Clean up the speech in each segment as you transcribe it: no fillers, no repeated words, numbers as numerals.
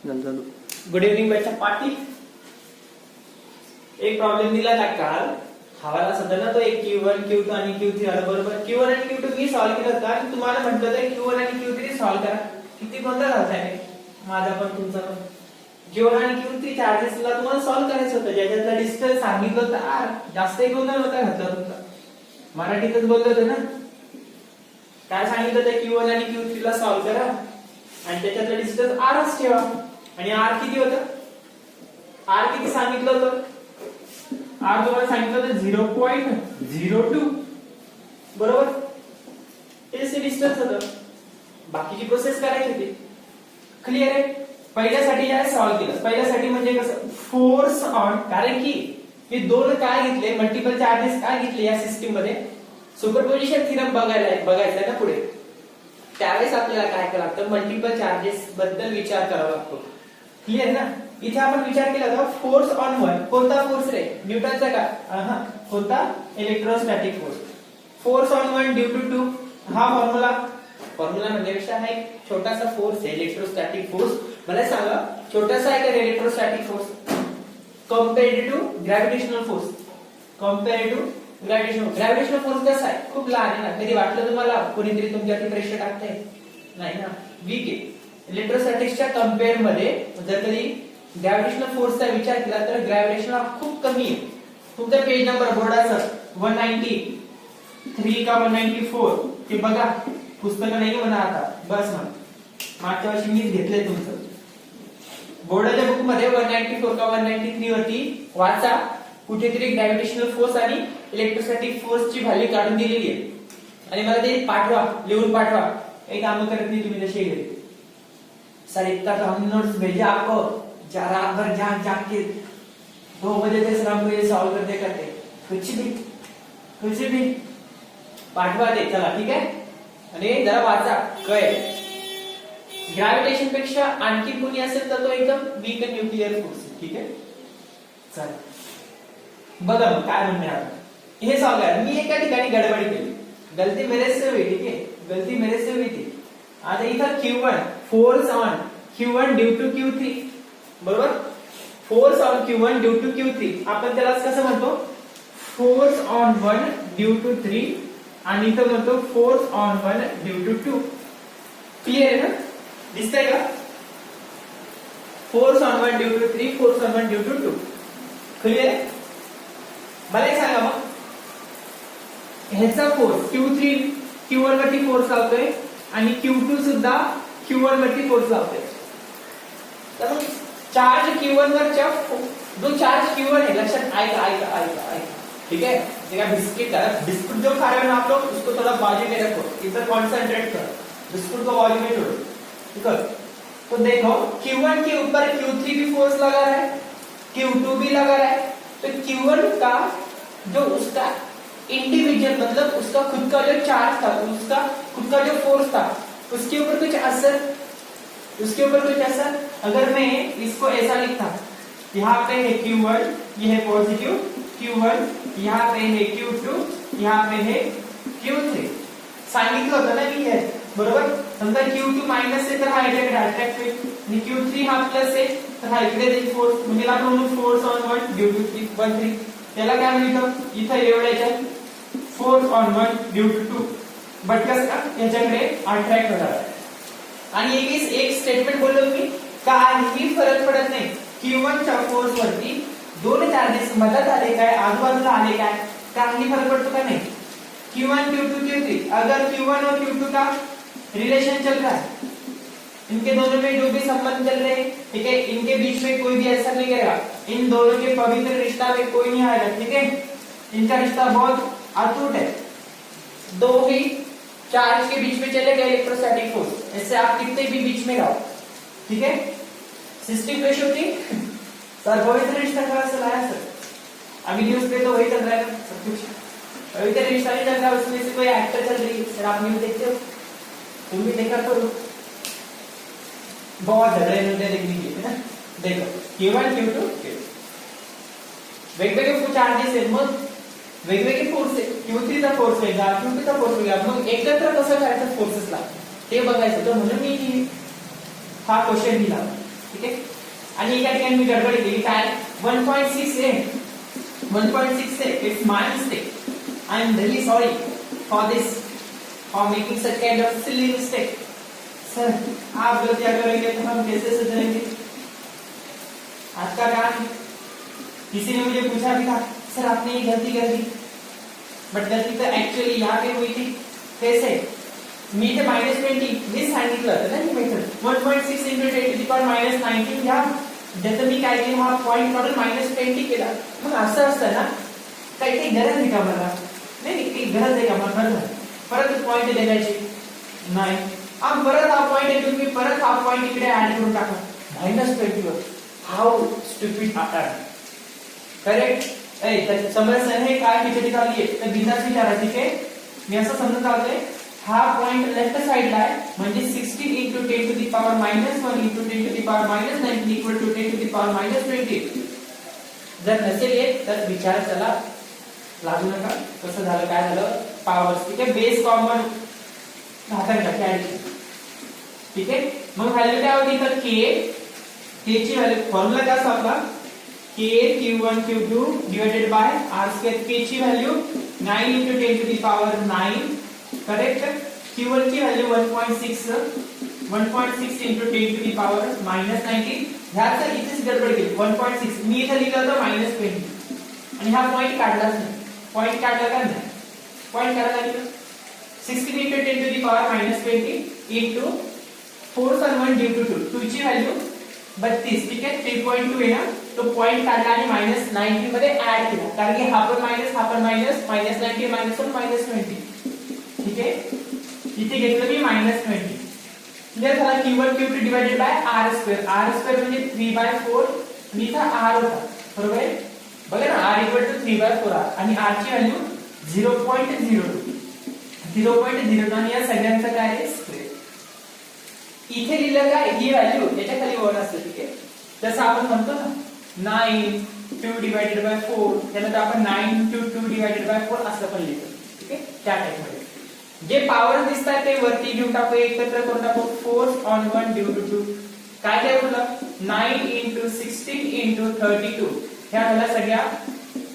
Good evening बच्चा पाटी. एक प्रॉब्लेम दिला था काल हवाला सध्या ना तो एक Q1 Q2 आणि Q3 आला बरोबर. Q1 आणि Q2 मी सॉल्व्ह केलं होतं आणि तुम्हाला म्हटलं होतं Q1 आणि Q3 सॉल्व्ह करा. किती गोंधळ झालाय माझा पण तुमचा पण. Q1 आणि Q3 चार्जेसला तुम्हाला सॉल्व्ह करायचं होतं. ज्याच्यातला डिस्टन्स सांगितलं होतं R जास्त एक गोंधळ होता घातला तुमचा. मराठीतच बोललो होतं ना. काय सांगितलं होतं Q1 आणि Q3 ला सॉल्व्ह करा आणि त्याच्यातला डिस्टन्स Rच ठेवा. आणि R किती होतं? R किती सांगितलं होतं? R तुम्हाला सांगितलं होतं 0.02 बरोबर. हे डिस्टन्स होतं. बाकीची प्रोसेस करायची होती. क्लिअर आहे? पहिल्यासाठी काय सॉल्व्ह केलं? पहिल्यासाठी म्हणजे कसं फोर्स ऑन, कारण की हे दोन काय घेतले मल्टिपल चार्जेस काय घेतले या सिस्टीम मध्ये सुपरपोजिशन थेरम बघायचं आहे ना पुढे. त्यावेळेस आपल्याला काय करावं लागतं मल्टिपल चार्जेस बद्दल विचार करावा लागतो. क्लिअर ना? इथे आपण विचार केला होता फोर्स ऑन वन. कोणता फोर्स रे? न्यूटनचा का? कोणता? Electrostatic force. Force on one due to two. हा फॉर्म्युला म्हणण्यापेक्षा हा एक छोटासा फोर्स आहे इलेक्ट्रोस्टॅटिक फोर्स. मला सांगा छोटासा आहे का electrostatic force compared to gravitational force? Compared to gravitational force कसा आहे? खूप लहान आहे ना. कधी वाटलं तुम्हाला कोणीतरी तुमच्यावरती प्रेशर टाकतंय? नाही ना, वीक आहे. इलेक्ट्रोस्टॅटिक्सच्या कम्पेअर मध्ये जर कधी ग्रॅव्हिटेशनल फोर्सचा विचार केला तर ग्रॅव्हिटेशनल खूप कमी आहे. तुमचा पेज नंबर बोर्डाचा 193 का 194 ते बघा. पुस्तकं नाही म्हणा आता बस म्हणा. मागच्या वर्षी मीच घेतलंय तुमचं बोर्डाच्या बुक मध्ये 194 का 193 वरती वाचा. कुठेतरी ग्रॅव्हिटेशनल फोर्स आणि इलेक्ट्रोस्टॅटिक फोर्सची व्हॅल्यू काढून दिलेली आहे आणि मला ते पाठवा, लिहून पाठवा. काही काम करत नहीं तुम्हें जैसे ही सर इतना तो हम नोट्स भेजे आपको रात भर जाग के 2 बजे तक सर हमको ये सॉल्व करते कुछ भी पाठवा दे. चला ठीक आहे. आणि जरा वाचा कळ. ग्रॅव्हिटेशन पेक्षा आणखी कोणी असेल तर तो एकदम वीक न्यूक्लिअर फोर्स. ठीक आहे. चल बघा मग काय म्हणणे आता हे सॉल्व करा. मी एका ठिकाणी गडबडी केली. गलती मेरे से हुई. ठीक है, गलती मेरे से हुई थी. आता इथं Q1 force on Q1 due to Q3 बरोबर. Force on Q1 due to Q3 आपण त्याला कसं म्हणतो फोर्स ऑन 1 ड्यू टू 3 आणि इथं म्हणतो force on 1 due to 2. Clear आहे ना? दिसतंय का? Force on 1 due to 3 force on 1 due to 2. Clear आहे? मला एक सांगा मग ह्याचा फोर्स Q1 वरती फोर्स लावतोय आणि Q2 सुद्धा Q1 वरती फोर्स लावतोय. तर मग चार्ज Q1 वरच्या जो चार्ज Q1 है लक्षात आएगा. ठीक है. देखा बिस्कुट जो खा रहे हो ना आप लोग उसको थोड़ा बाजू में रखो. इधर कॉन्सेंट्रेट करो. बिस्कुट को बाजू में छोड़ो. ठीक है. तो देखो Q1 के ऊपर Q3 भी फोर्स लगा रहा है, Q2 भी लगा रहा है. तो Q1 का जो उसका इंडिविजुअल मतलब उसका खुद का जो चार्ज था, उसका खुद का जो फोर्स था उसके ऊपर कुछ असर. अगर मैं इसको ऐसा लिखता यहाँ पे है Q1 ये है पॉजिटिव Q1, यहाँ पे है Q2, यहाँ पे है Q3. सांगितलं होतं ना मी हे बरोबर. समजा Q2 मायनस आहे तर हा याच्याकडे अट्रॅक्ट होईल आणि Q3 हा प्लस आहे तर हा इकडे देईल फोर्स. म्हणजे आपण फोर्स ऑन 1 ड्यू टू 3 त्याला काय म्हणतो इथं एवढ्याच्या force on 1 due to 2 but कसं का याच्याकडे अट्रॅक्ट होणार. आणि एक स्टेटमेंट बोललो मी काहीही फरक पडत नाही Q1 च्या फोर्स वरती दोन चार्जेस मदत आले काय आजूबाजूला आले काय काही फरक पडतो का नाही. Q1 Q2 Q3 अगर Q1 और Q2 का रिलेशन चल रहा है, इनके दोनों में जो भी संबंध चल रहे हैं ठीक है, इनके बीच में कोई भी असर नहीं करेगा. इन दोनों के पवित्र रिश्ता में कोई नहीं आएगा. ठीक है. इनका रिश्ता बहुत अटूट है. दो ही चार्ज के बीच में चलेगा इलेक्ट्रोस्टैटिक फोर्स. इससे आप कितने भी बीच में रहो. ठीक है. सिस्टम कैसी होती सर पवित्र रिश्ता कहाँ से लाया सर? अभी न्यूज पे तो वही चल रहा है सब कुछ. पवित्र रिश्ता नहीं चल रहा उसमें से कोई एक्टर चल रही है सर. आप न्यूज देखते हो? तुम भी देखा करो. बहुत झगड़े मिलते देखने के लिए. देखो Q1 Q2 वेगवेगळे चार्जेस आहेत मग वेगवेगळे फोर्स आहे. Q3 चा फोर्स वेगळा Q2 चा फोर्स वेगळा. मग एकत्र कसं करायचं फोर्सेसला ते बघायचं. तर म्हणून मी हा क्वेश्चन दिला. ठीक आहे. आणि या ठिकाणी मी गडबड केली काय 1.6 आहे 1.6 है it's my mistake I am really sorry for this for making such kind of silly mistake sir आप गलतियां करेंगे तो हम कैसे सुधरेंगे आज का काम किसी ने मुझे पूछा भी था सर आपने ये गलती कर दी बट गलती तो एक्चुअली यहाँ पे हुई थी कैसे मी ते -20 मी सांगितलं होतं ना ही method 1.6 into 10 to the power -19 या ज्याचं मी काय केलं हा पॉइंट काढून -20 केला मग असं असतं ना काही गरज आहे का मला नाही काही गरज आहे का मला परत पॉइंट देण्याची नाही परत हा पॉइंट आहे तुम्ही परत हा पॉइंट इकडे ऍड करून टाका -20 वर हाऊ स्टुपिड आर करेक्ट तर समस्या हे काय किती चालली आहे तर बिंदास विचारा ठीक आहे मी असं समजून चालतोय हा पॉइंट लेफ्ट साइडला आहे म्हणजे 16 into 10 to the power -1 into 10 to the power -19 equal to 10 to the power -20 जर नसेल येत तर विचार चला लागू नका कसं झालं काय झालं पॉवर्स ठीक आहे बेस कॉमन घातांक कॅरी ठीक आहे मग व्हॅल्यू काय होती तर के ची व्हॅल्यू फॉर्म्युला काय असतो आपला k q1 q2 divided by r square k ची value 9 into 10 to the power 9 correct q1 की value 1.6 into 10 to the power -19 ह्याच इथेच गडबड केली 1.6 मी इथे लिहिलं होतं -20 आणि हा पॉइंट काढलाच नाही पॉइंट काढला का नाही पॉइंट काढला लागेल 16 into 10 to the power -20 into 4 on 1 due to 2 ची व्हॅल्यू 32 ठीक आहे 3.2 आहे ना तो पॉइंट काढला आणि -19 मध्ये ऍड केला कारण की हा पण मायनस हा पण मायनस -19 -1 -20 ठीक आहे इथे घेतलं मी -20 क्लियर झाला q1 q2 divided by r square म्हणजे 3/4 आणि इथं r होता बरोबर आहे बघा ना r 3/4r आणि r ची व्हॅल्यू 0.02 आणि या सगळ्यांचं काय आहे स्क्वेअर इथे लिहिलं काय ही व्हॅल्यू याच्या खाली 1 असते ठीक आहे जसं आपण म्हणतो ना 9 2 डिवाइडेड बाय 4 त्यानंतर आपण 9 into 2 डिवाइडेड बाय 4 असं पण लिहितो ठीक आहे त्या टाइप मध्ये जे पॉवर दिसतात ते वरती घेऊन टाकू एकत्र करून टाकू फोर्स ऑन 1 ड्यू टू 2 काय काय बोललं 9 into 16 into 32 ह्या झाल्या सगळ्या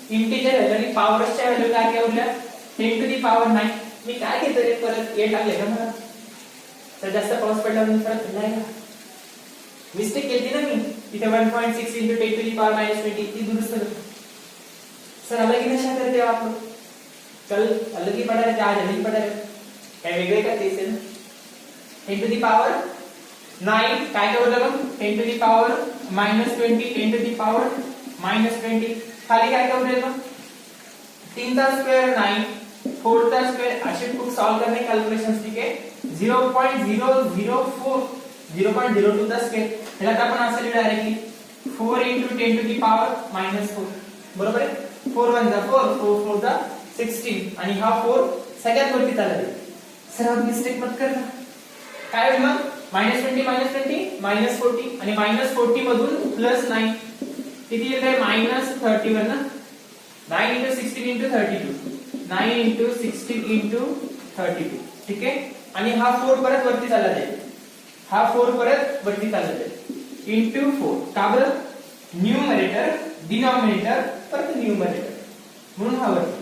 इंटिजर व्हॅल्यू आणि पॉवरच्या व्हॅल्यू काय काय बोलल्या 10 to the power 9 मी काय घेतो रे परत हे टाकले का मला तर जास्त पाऊस पडला म्हणून परत नाही ना मिस्टेक केली ना मी इथे 1.6 into 10 to the power -20 ती दुरुस्त करतो सर अलग ही नशा करते हो आप लोग कल अलग ही पढ़ा रहे आज अलग ही पढ़ा रहे काय वेगळे का तेच आहे ना 10 to the power 9 काय काय बोलला मग 10 to the power -20 10 to the power -20 खाली काय काय बोलले मग 3 चा स्क्वेअर 9 4 चा स्क्वेअर असे खूप सॉल्व करणे कॅल्क्युलेशन्स ठीक आहे 0.004 0.02 चा स्क्वेअर त्याला आपण असं लिहू directly 4 into 10 to the power -4 बरोबर आहे 4 1 जा 4 4 4 जा 16 आणि हा 4 सगळ्यात वरती चालला आहे सर आप मिस्टेक मत करना काय होईल मग -20 -40 आणि -40 मधून +9 किती येत आहे -31 ना 9 into 16 into 32 9 into 16 into 32 ठीक आहे आणि हा 4 परत वरती चालला जाईल हा 4 परत वरती चालला जाईल into 4 का बरं न्यूमरेटर डिनॉमिनेटर परत न्यूमरेटर म्हणून हा वरती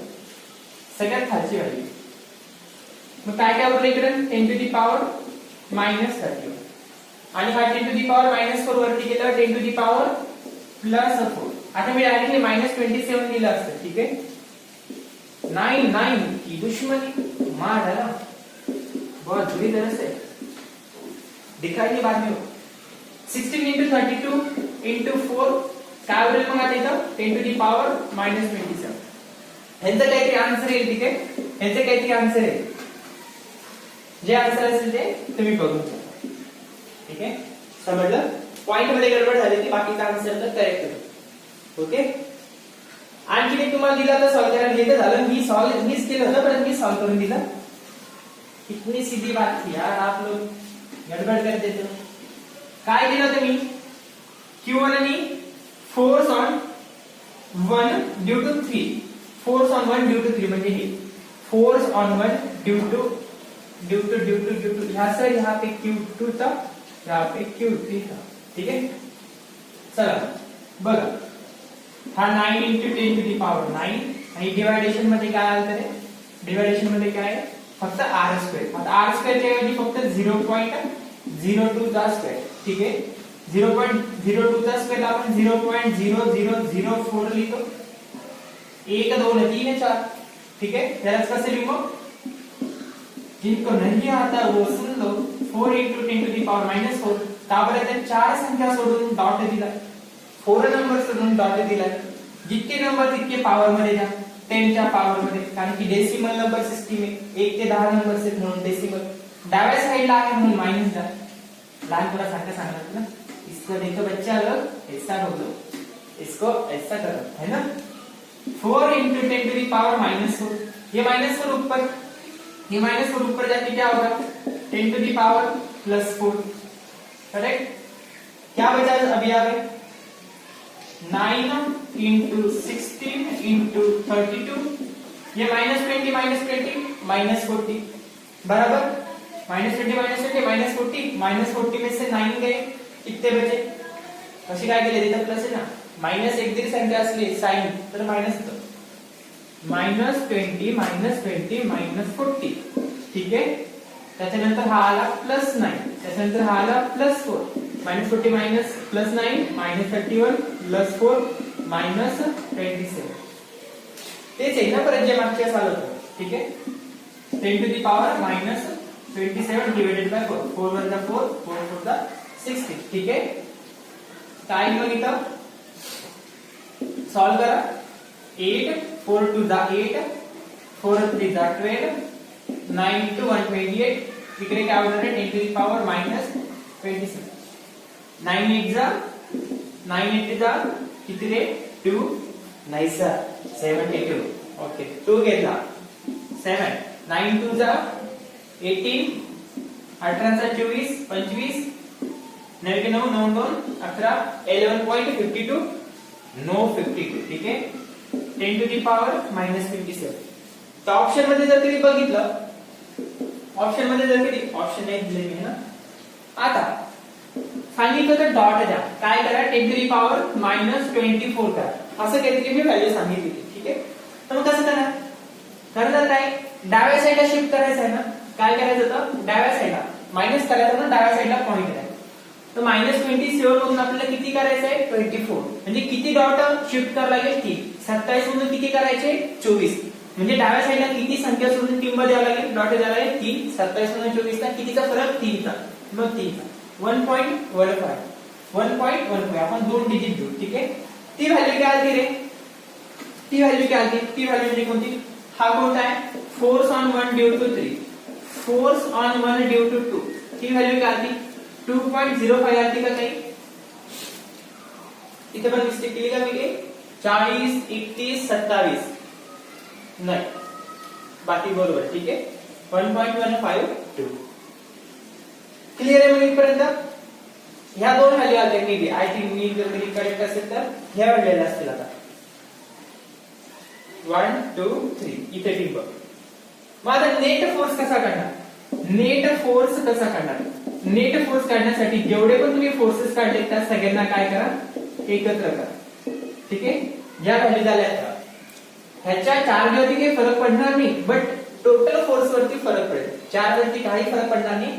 सगळ्यात खालची व्हॅल्यू मग काय काय उरलं इकडे 10 to the power -31 आणि हा 10 to the power -4 वरती गेला 10 to the power +4 आता मी डायरेक्टली -27 लिहिलं असतं ठीक आहे 9 की दुश्मनी मार है ना बहुत बुरी तरह से दिखाई नहीं बाद में 16 into 32 into 4 काय उरेल मग आता इथं 10 to the power -27 ह्याचं काहीतरी आन्सर येईल ठीक आहे ह्याचं काहीतरी आन्सर येईल जे आन्सर असेल ते तुम्ही बघू शकता ठीक आहे समजलं पॉइंट मध्ये गडबड झाली की बाकीचा आन्सर तर करेक्ट होतो ओके आणखी एक तुम्हाला दिला तर सॉल्व करायला घेतलं झालं मीच केलं होतं पण मी सॉल्व करून दिलं इतनी सीधी बात थी यार आप लोग गडबड कर देते हो काय दिलं होतं मी Q1 आणि force on 1 due to 3 force on 1 due to 3 म्हणजे हे फोर्स ऑन 1 ड्यू टू यहाँ से यहाँ पे Q2 था यहाँ पे Q3 था ठीक है चला बघा, हा 9 into 10 to the power 9 आणि डिवायडेशन मध्ये काय आलं तर डिवायडेशन मध्ये काय आहे? फक्त r स्क्वेअर. आता r स्क्वेअर च्या ऐवजी फक्त 0.02 चा स्क्वेअर. ठीक आहे, 0.02 चा स्क्वेअर आपण 0.0004 लिहितो. 1 2 3 4. ठीक है, त्यालाच कसे लिहू? जिनको नहीं आता वो सुन low. 4 into 10 to the power -4. का बरं त्या चार संख्या सोडून डॉट दिला, 4 नंबर सोडून डॉट दिला. जितके नंबर तितके पॉवर मध्ये द्या, 10 च्या पॉवर मध्ये, कारण की डेसिमल नंबर सिस्टीम आहे. 1 ते 10 नंबर से म्हणून डेसिमल डाव्या साइडला आहे म्हणून माइनस द्या. लहान तुला सारखं सांगितलं ना, इसको देखो बच्चा लोग ऐसा बोलो, इसको ऐसा करो, है ना. 4 into 10 to the power -4. ये -4 ऊपर, ये -4 ऊपर जाके क्या होगा? 10 to the power +4. करेक्ट. क्या बचा अभी आगे? 9 into 16 into 32. ये -20 -40 बराबर. -20 -40 में से 9 गए, कितने बचे? अशी काय केले तिथे प्लस आहे ना, माइनस एक जरी संख्या असली साइन तर माइनस होतं. -20 -40. ठीक आहे, त्याच्यानंतर हा आला +9, त्याच्यानंतर हा आला +4. -40 माइनस +9 -31 +4 -27. तेच आहे ना परत जे मागच्या आलं होतं. ठीक आहे, 10 to the power -27 divided by 4. 4 वर 4, 4 वर 16. ठीक आहे, काय मग इथं सॉल्व करा. 8 4 2 8, 4 3 12, 9 to 128. इकडे काय होणार आहे? 10 to the power -27. 9 8 जा 9 8 जा किती रे? 2. नाही सर, 72. ओके, 2 घेतला. 7 9 2 जा 18, 18 चा 24 25, 9 के 9 9 2 11, 11.52 नो 52. ठीक आहे, 10 to the power -27. तर ऑप्शन मध्ये जर तुम्ही बघितलं, ऑप्शन मध्ये जर कधी ऑप्शन एक दिले मी ना, आता सांगितलं तर डॉट द्या. काय करा? 10 to the power -24 करा. असं काहीतरी मी व्हॅल्यू सांगितली. ठीक आहे, तर मग कसं करणार? करणार काय? डाव्या साईडला शिफ्ट करायचं आहे ना. काय करायचं होतं? डाव्या साईडला मायनस करायचं ना, डाव्या साईडला पॉइंट करायचा. तर -27 मधून आपल्याला किती करायचं आहे? 24. म्हणजे किती डॉट शिफ्ट करायला लागेल? 3. 27 मधून किती करायचे? 24. म्हणजे डाव्या साईडला किती संख्या सोडून किंमत द्यावी लागेल? डॉट द्यावा लागेल 3. 27 मधून 24 चा कितीचा फरक? 3 चा. मग 3 चा 1.15 आपण 2 डिजिट घेऊ. ठीक आहे, ती व्हॅल्यू काय आली रे? ती व्हॅल्यू काय आली? ती व्हॅल्यू म्हणजे कोणती? हा कोणता आहे? Force on 1 due to 3, force on 1 due to 2. ती व्हॅल्यू काय आली? 2.05 आली का काही? इथे पण मिस्टेक केली का मी? 40 31 27 नाही, बाकी बरोबर. ठीक आहे, 1.152. क्लियर आहे? मग इथपर्यंत ह्या दोन व्हॅल्यू आल्या. मे बी आय थिंक मी जर कधी करेक्ट असेल तर ह्या व्हॅल्यू असतील. आता 1 2 3 इथे ठीक बघ. मग आता नेट फोर्स कसा काढणार? नेट फोर्स कसा काढणार? नेट फोर्स काढण्यासाठी जेवढे पण तुम्ही फोर्सेस काढले त्या सगळ्यांना काय करा? एकत्र करा. ठीक आहे, ज्या व्हॅल्यू झाल्या ह्याच्या चार्ज वरती काही फरक पडणार नाही, बट टोटल फोर्स वरती फरक पडेल. चार्ज वरती काही फरक पडणार नाही,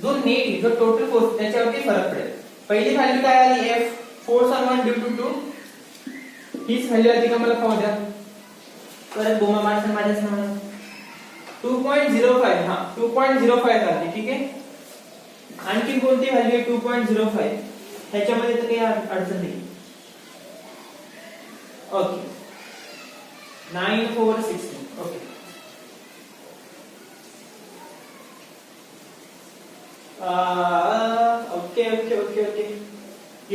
जो नेट जो टोटल फोर्स त्याच्यावरती फरक पडेल. पहिली व्हॅल्यू काय आली? F, force on 1 due to 2. हीच व्हॅल्यू आली का? मला पाहू द्या. परत बोमा मारसन माझ्या समोर 2.05. हा 2.05 आली. ठीक आहे, आणखी कोणती व्हॅल्यू आहे? 2.05. त्याच्यामध्ये तर काही अडचण नाही. Okay, 9 4 16. Okay, okay okay okay okay.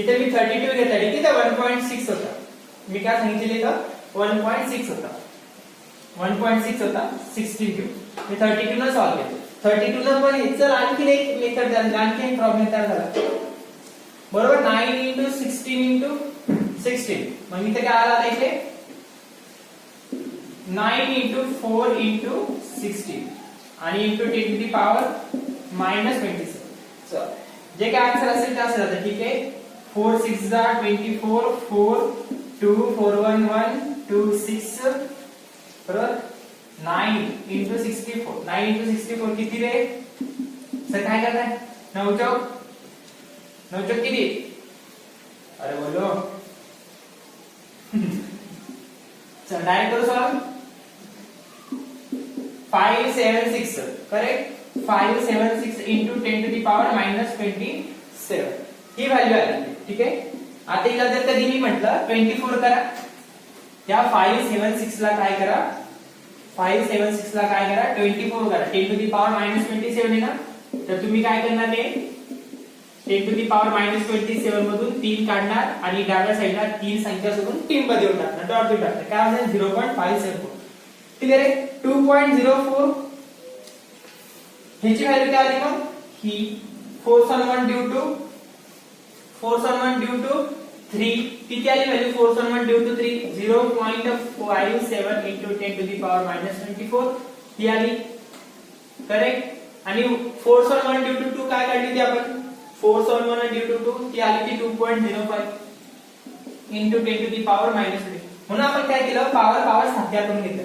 इथे मी 32 घेतला. ठीक आहे, 1.6 होता. मी काय सांगितले का? 1.6 होता. 1.6 होता. 16 घेऊ. मी 32 ला सॉल्व केलं. 32 ला पण हे चल आणखी एक मेथड आणखी एक प्रॉब्लेम तयार झाला. बरोबर, 9 into 16 into 16. मग इथे काय आला? इथे 9 into 4 into 16 आणि into 10 to the power -27. जे काय आन्सर असेल ते असं राहतं. ठीक आहे, 4 6 जा 24 4 2 4 1 1 2 6 बरोबर 9 into 64 9 into 64 किती रे सर काय करताय 9 चौक किती अरे बोलो चल डायरेक्ट करो solve 576 correct 576 into 10 to the power minus 27 he value आली ठीक आहे आता हिला जर कधी मी म्हटलं 24 करा त्या 576 ला काय करा 576 ला काय करा 24 करा 10 to the power minus 27 आहे ना तर तुम्ही काय करणार ते 10 to the power minus 27 मधून 3 काढणार आणि डाव्या साइडला 3 संख्या सोडून 3 मध्ये येऊन टाकणार डॉट देऊन टाकणार काय होणार 0.574 क्लियर आहे 2.04 ह्याची व्हॅल्यू काय आली मग ही force on 1 due to 3 किती आली value force on 1 due to 3 0.57 into 10 to the power minus 24 ही आली करेक्ट आणि force on 1 due to 2 काय काढली ती आपण force on 1 due to 2 ती आली ती 2.05 into 10 to the power minus 3 म्हणून आपण काय केलं पावर साध्या करून घेतलं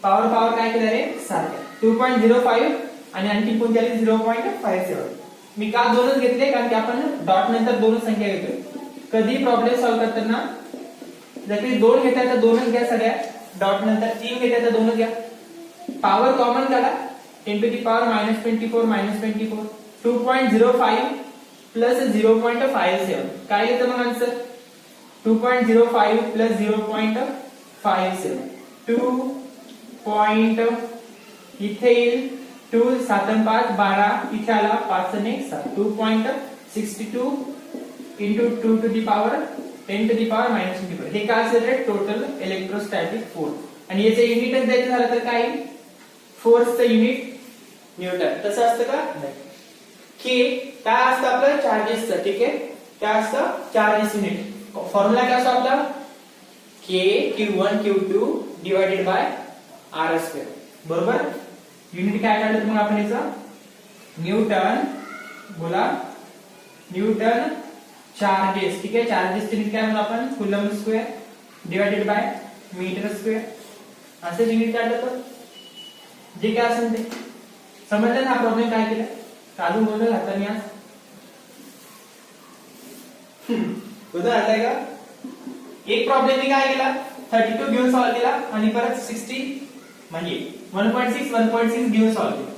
पावर काय केलं रे साध्या 2.05 आणि आणखी कोणती आली 0.57 मी का दोनच घेतले कारण की आपण डॉट नंतर दोनच संख्या घेतोय कधी प्रॉब्लेम सॉल्व्ह करताना जर तुम्ही दोन घेताय तर दोनच घ्या सगळ्या डॉट नंतर 3 घेताय तर दोनच घ्या पॉवर कॉमन काढा 10 to the power minus 24 2.05 plus 0.57 काय येतं मग आन्सर 2.05 plus 0.57 2. इथे येईल 2 7 5 12 इथे आला 5 आणि 1 7 2.62 into 2 to the power 10 to the power minus 24 हे काय असेल रे टोटल इलेक्ट्रोस्टॅटिक फोर्स आणि याचे युनिटच द्यायचं झालं तर काय फोर्सचं युनिट न्यूटन तसं असतं का नाही के काय असतं आपलं चार्जेसचं ठीक आहे काय असतं चार्जेस युनिट फॉर्म्युला काय असतो आपला के q1 q2 divided by r square बरोबर युनिट काय काढलं मग आपण याचं न्यूटन बोला न्यूटन चार्जेस ठीक आहे चार्जेस युनिट काय म्हणतो आपण coulomb square divided by metre square असं युनिट काढलं तर जे काय असेल ते समजलं ना प्रॉब्लेम काय केलं अजून बोलतो आता मी आज बरोबर आलाय का एक प्रॉब्लेम मी काय केला 32 घेऊन सॉल्व्ह केला आणि परत 60 म्हणजे 1.6 घेऊन सॉल्व्ह केला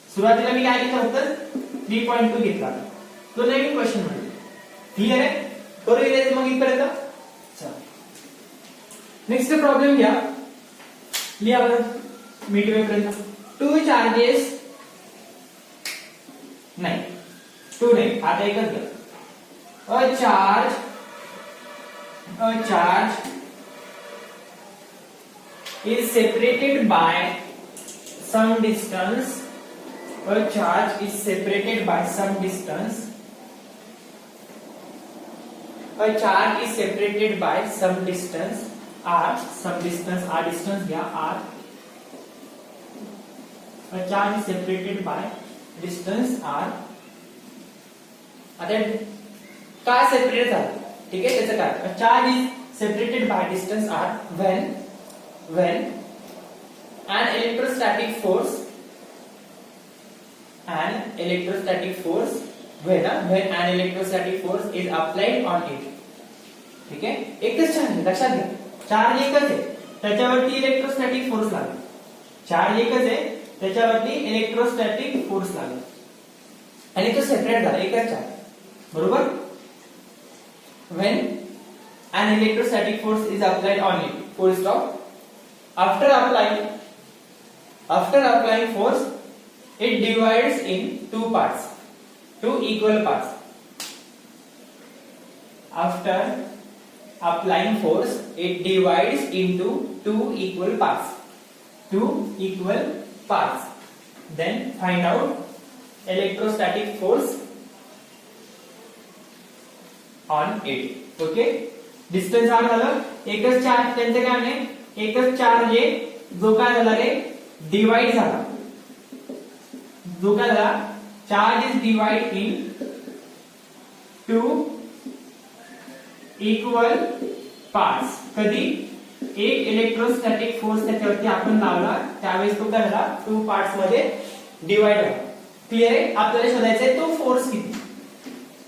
सुरुवातीला मी काय केलं होतं 3.2 घेतला तो नवीन क्वेश्चन म्हणजे क्लियर आहे करू इरेज मग इकडे चला नेक्स्ट प्रॉब्लेम घ्या लिहा बरं मिडवे पर्यंत 2 चार्जेस नाही 2 नाही आता एकच घ्या a charge is separated by some distance a charge is separated by some distance a charge is separated by some distance r distance gya r a charge is separated by distance r आता काय separate झालं ठीक आहे त्याचं काय charge is separated by distance r when an electrostatic force when an electrostatic force is applied on it ठीक आहे एकच चार्ज लक्षात घ्या चार्ज एकच आहे त्याच्यावरती इलेक्ट्रोस्टॅटिक फोर्स लागेल चार्ज एकच आहे त्याच्यावरती इलेक्ट्रोस्टॅटिक फोर्स लागेल आणि तो सेपरेट झाला एकच चार्ज बरोबर when an electrostatic force is applied on it full stop after applying force it divides in two equal parts after applying force it divides into two equal parts then find out electrostatic force on it okay distance r झालं एकच charge त्यांचे काय नाही एकच charge आहे जो काय झाला रे डिवाइड झाला जो काय झाला charge is divide in two equal parts. कधी एक इलेक्ट्रोस्टॅटिक फोर्स त्याच्यावरती आपण लावला त्यावेळेस तो काय झाला 2 पार्ट्स मध्ये डिवाइड झाला. क्लिअर आहे. आपल्याला शोधायचा आहे तो फोर्स किती,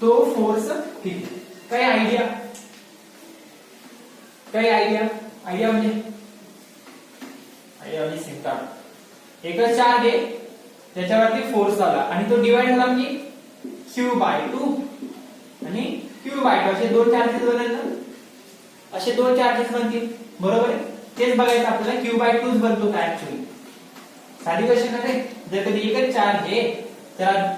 तो फोर्स किती. काही आयडिया, काही आयडिया, आयडिया म्हणजे सिंपल. एकच चार्ज आहे त्याच्यावरती फोर्स आला आणि तो डिवाइड झाला म्हणजे Q/2 आणि Q/2 असे दोन चार्जेस बनतील ना, असे दोन चार्जेस बनतील. बरोबर आहे. तेच बघायचं आपल्याला Q/2 बनतो काय ऍक्च्युअली. साधी गोष्ट आहे. जर कधी एकच चार्ज आहे त्याला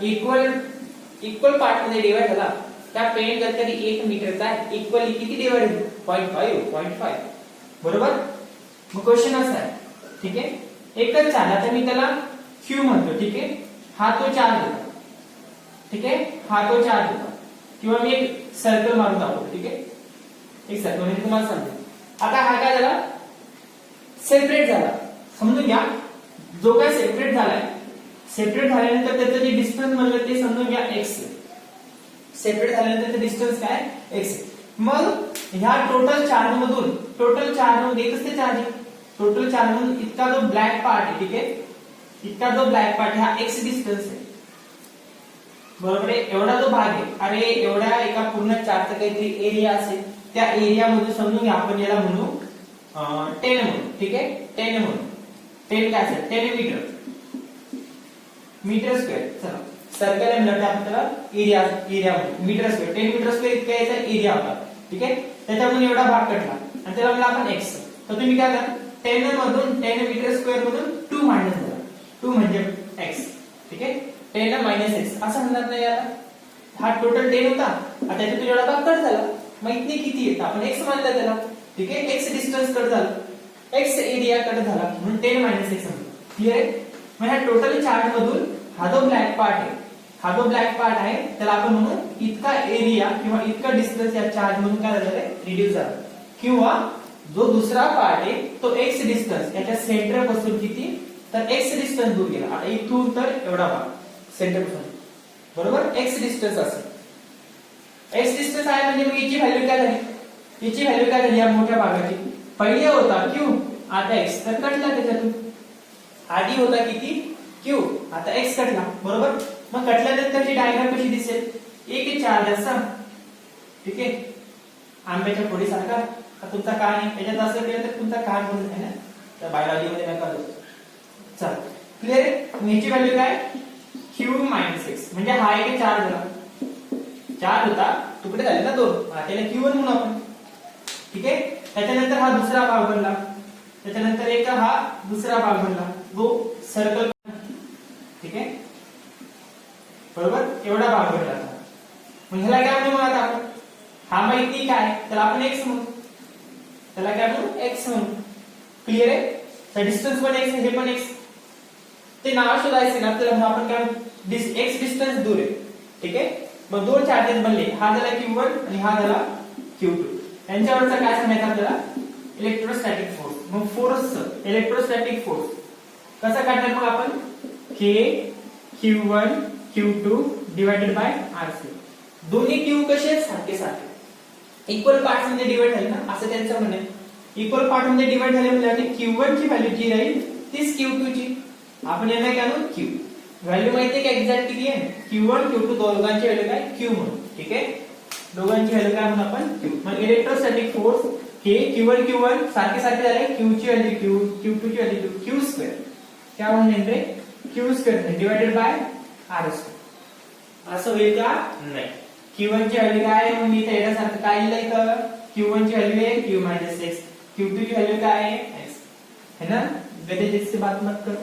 इक्वल पार्ट मध्ये डिवाइड झाला, त्या पेन जर कधी 1 मीटरचा आहे इक्वली किती डिवाइड होईल 0.5. बरोबर. मग क्वेश्चन असा आहे, ठीक आहे, एकच चार्ज, आता मी त्याला Q म्हणतो, ठीक आहे, हा तो चार्ज होता, ठीक आहे, हा तो चार्ज होता, किंवा मी एक सर्कल मारून दाखवतो, ठीक आहे, एक सर्कल म्हणजे तुम्हाला सांगतो. आता हा काय झाला, सेपरेट झाला. समजून घ्या, जो काय सेपरेट झालाय, सेपरेट झाल्यानंतर त्याचं जे डिस्टन्स म्हणलं ते समजून घ्या x. सेपरेट झाल्यानंतर ते डिस्टन्स काय x. मग ह्या टोटल चार्ज मधून एकच ते चार्ज आहे. टोटल चार्ज मधून इतका जो ब्लॅक पार्ट आहे, ठीक आहे, इतका जो ब्लॅक पार्ट हा x डिस्टन्स आहे. बरोबर आहे. एवढा जो भाग आहे, अरे एवढ्या एका पूर्ण चार्जचा काहीतरी एरिया असेल, त्या एरिया मध्ये समजून घ्या आपण याला म्हणू 10 म्हणू, ठीक आहे, 10 म्हणू. 10 काय असेल, 10 मीटर स्क्वेअर. चला सर्कल आहे म्हणजे आपण त्याला एरिया म्हणू, मीटर स्क्वेअर. 10 मीटर स्क्वेअर इतका याचा एरिया होता, ठीक आहे. त्याच्यामधून एवढा भाग कटला आणि त्याला म्हणलं आपण x. तर तुम्ही काय करा, 10 मधून 10 मीटर स्क्वेअर मधून 2 मायनस करा. 2 म्हणजे x, ठीक आहे. 10 मायनस x असं म्हणणार नाही याला. हा टोटल 10 होता, आता त्याच्यातून एवढा भाग कट झाला, माहित नाही किती येतं, आपण x मानलं त्याला, ठीक आहे. x डिस्टन्स कट झाला, x एरिया कट झाला म्हणून 10 मायनस x म्हणतो. क्लिअर आहे. मग ह्या टोटल चार्ज मधून हा जो ब्लॅक पार्ट आहे, हा जो ब्लॅक पार्ट आहे त्याला आपण म्हणू इतका एरिया किंवा इतका डिस्टन्स या चार्ज मधून काय झालं, रिड्यूस झाला. किंवा जो दुसरा पार्ट आहे तो x डिस्टन्स याच्या सेंटर पासून किती, तर x डिस्टन्स दूर गेला. आता इथून तर एवढा भाग सेंटर पासून, बरोबर, x डिस्टन्स असेल. x डिस्टन्स आहे म्हणजे मग याची व्हॅल्यू काय झाली, याची व्हॅल्यू काय झाली या मोठ्या भागाची. पहिले होता q, आता x, तर कटला त्याच्यातून. आधी होता किती q, आता x कटला. बरोबर. मग कटल्यानंतरची डायग्राम कशी दिसेल, एक चार्ज असा, ठीक आहे, आंब्याच्या फोडीसारखा. तुमचा कान आहे त्याच्यात असं केलं तर तुमचा कान पण आहे ना, त्या बायोलॉजी मध्ये नका. चल क्लिअर आहे. मग याची व्हॅल्यू काय, q मायनस x. म्हणजे हा एक चार्ज झाला, चार्ज होता, तुकडे झाले ना 2, त्याला q1 म्हणू आपण, ठीक आहे. त्याच्यानंतर हा दुसरा भाग बनला, त्याच्यानंतर एक हा दुसरा भाग बनला, जो सर्कल, ठीक आहे, बरोबर, एवढा भाग बनला. मग ह्याला काय म्हणू आता आपण, हा माहिती काय, त्याला आपण x म्हणू, त्याला काय म्हणू, x म्हणू. क्लिअर आहे. तर डिस्टन्स पण x, हे पण x. ते नाव शोधायचे ना आपल्याला, आपण काय x डिस्टन्स दूर आहे, ठीक आहे. मग दोन चार्जेस बनले, हा झाला Q1 आणि हा झाला Q2. यांच्यावरचा काय सांगायचं आपल्याला, इलेक्ट्रोस्टॅटिक फोर्स. मग फोर्स, इलेक्ट्रोस्टॅटिक फोर्स कसा काढणार मग आपण, K Q1 Q2 divided by R2. दोन्ही Q कसे आहेत, सारखे सारखे इक्वल पार्ट्स मध्ये डिवाइड झाले ना, असं त्यांचं म्हणणं आहे. इक्वल पार्ट मध्ये डिवाइड झाले म्हणजे Q1 ची व्हॅल्यू जी राहील तीच Q2 ची. आपण यांना काय म्हणू, Q. व्हॅल्यू माहिती आहे का एक्झॅक्ट किती आहे, Q1 Q2 दोघांची व्हॅल्यू काय, Q म्हणू, ठीक आहे. दोघांची व्हॅल्यू काय म्हणू आपण, Q. मग इलेक्ट्रोस्टॅटिक फोर्स K Q1 सारखे सारखे झाले, Q ची व्हॅल्यू Q, Q2 ची व्हॅल्यू Q स्क्वेअर. काय म्हणून रे, Q square divided bye R square. असं होईल का, नाही. Q1 ची व्हॅल्यू काय आहे, मग मी इथे येण्यासारखं काय लिहिलंय इथं, Q1 ची व्हॅल्यू आहे Q मायनस x, Q2 की वैल्यू क्या है x, है ना. गधे जिससे बात मत करो,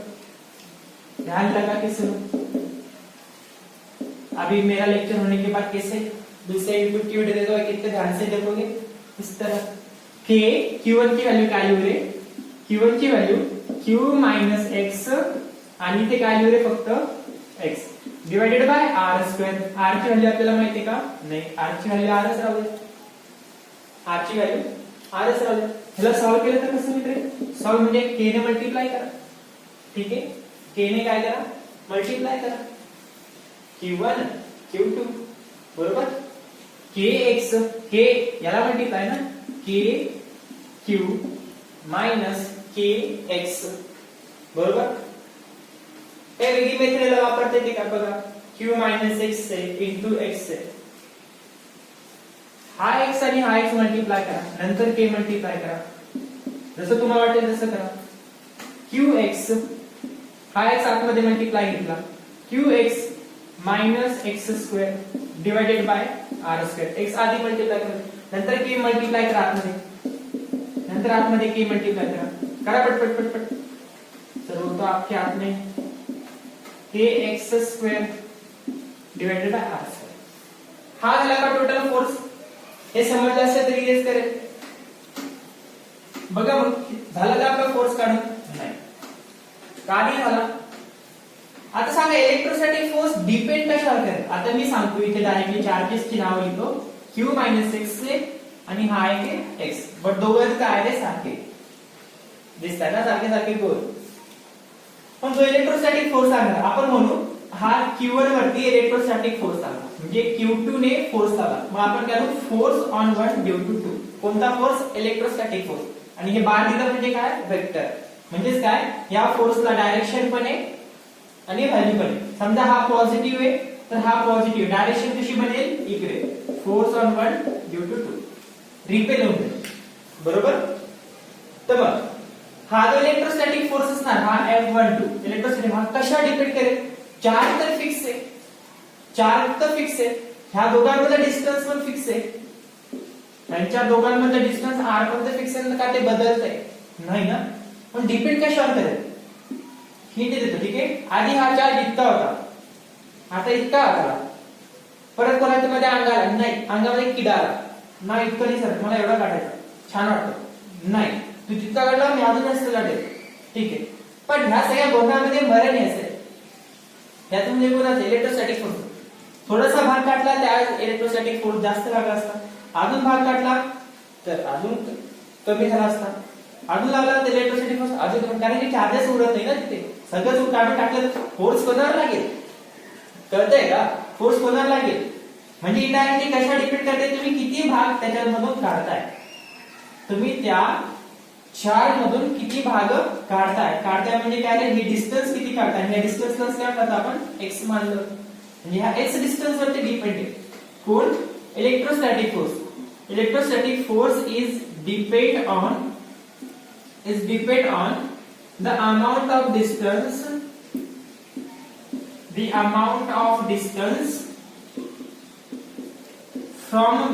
ध्यान लगा के सुनो. अभी मेरा लेक्चर होने के बाद कैसे दूसरे यूट्यूब की वीडियो देखोगे, कितने ध्यान से देखोगे, इस तरह. के Q1 की वैल्यू काय लिहू रे, Q1 ची वैल्यू Q मायनस x आणि ते काय लिहू रे, फक्त x divided by r square. r ची व्हॅल्यू आपल्याला माहिती का, नाही, r ची व्हॅल्यू r च राहू दे, r ची व्हॅल्यू r च राहू दे. ह्याला सॉल्व केलं तर कसं मिळते, सॉल्व म्हणजे k ने मल्टिप्लाय करा, ठीक आहे. k ने काय करा, मल्टिप्लाय करा. Q1 Q2 बरोबर, kx k याला मल्टिप्लाय ना k q मायनस kx बरोबर. हे वेगळी मेथड वापरते ते का बघा q minus x into x हा x आणि हा x मल्टिप्लाय करा नंतर k मल्टिप्लाय करा जसं तुम्हाला वाटेल तसं करा. qx हा x आतमध्ये मल्टिप्लाय घेतला qx minus x square divided bye r square x आधी मल्टिप्लाय करा नंतर k मल्टिप्लाय करा आतमध्ये k मल्टिप्लाय करा पट पट पट सर वो तो आपके हाथ में kx square divided bye r square. हा झाला का टोटल फोर्स. हे समजलं असेल तरी गेस करेल. बघा मग झाला का आपला फोर्स काढून नाही का नाही झाला. आता सांगा इलेक्ट्रोस्टॅटिक फोर्स डिपेंड कशावर करेल. आता मी सांगतो इथे डायरेक्टली चार्जेसची नाव लिहितो q मायनस x आणि हा आहे x बट दोघं काय आहे सारखे दिसतात ना सारखे गोल. पण जो इलेक्ट्रोस्टॅटिक फोर्स आहे आपण म्हणू हा q1 वरती इलेक्ट्रोस्टॅटिक फोर्स आला म्हणजे q2 ने फोर्स आला मग आपण काय करू फोर्स ऑन 1 ड्यू टू 2. कोणता फोर्स इलेक्ट्रोस्टॅटिक फोर्स आणि हे बार दिलं म्हणजे काय वेक्टर म्हणजे काय या फोर्सला डायरेक्शन पण आहे आणि व्हॅल्यू पण आहे. समजा हा पॉझिटिव्ह आहे तर हा पॉझिटिव्ह डायरेक्शन कशी बनेल इकडे force on 1 due to 2 repel होऊन बरोबर. तर मग हा जो इलेक्ट्रोस्टॅटिक फोर्स असणार हा F12 इलेक्ट्रोस्टॅटिक हा कशा डिपेंड करेल. चार्ज तर फिक्स आहे ह्या दोघांमधला डिस्टन्स पण फिक्स आहे त्यांच्या दोघांमधला डिस्टन्स r पण तर फिक्स आहे का ते बदलतंय नाही ना. पण डिपेंड कशावर करेल हिंट देतो ठीक आहे. आधी हा चार्ज इतका होता आता इतका आला परत कोणाच्या मध्ये अंगाला नाही अंगामध्ये किडा आला नाही इतकं नाही सर मला एवढा काढायचा छान वाटतं नाही तू जितका काढला मी अजून जास्त काढेल ठीक आहे. पण ह्या सगळ्या गोष्टींमध्ये मरण असेल यात म्हणजे कोणाचं इलेक्ट्रोस्टॅटिक फोर्स थोडासा भाग काढला त्या इलेक्ट्रोस्टॅटिक फोर्स जास्त लागला असता अजून भाग काढला तर अजून कमी झाला असता अजून लागला तर इलेक्ट्रोस्टॅटिक फोर्स अजून कारण की चार्जेस उडत नाही ना तिथे सगळं काढून टाकलं तर फोर्स कोणावर लागेल कळतंय का. फोर्स कोणावर लागेल म्हणजे इनडायरेक्टली कशा डिपेंड करते तुम्ही किती भाग त्याच्यामधून काढताय तुम्ही त्या चार्ज मधून किती भाग काढताय म्हणजे काय हे डिस्टन्स किती काढताय या डिस्टन्सला काय करतो आपण x मानलं म्हणजे हा x डिस्टन्स वरती डिपेंड आहे. कोण electrostatic force is depend on the amount of distance from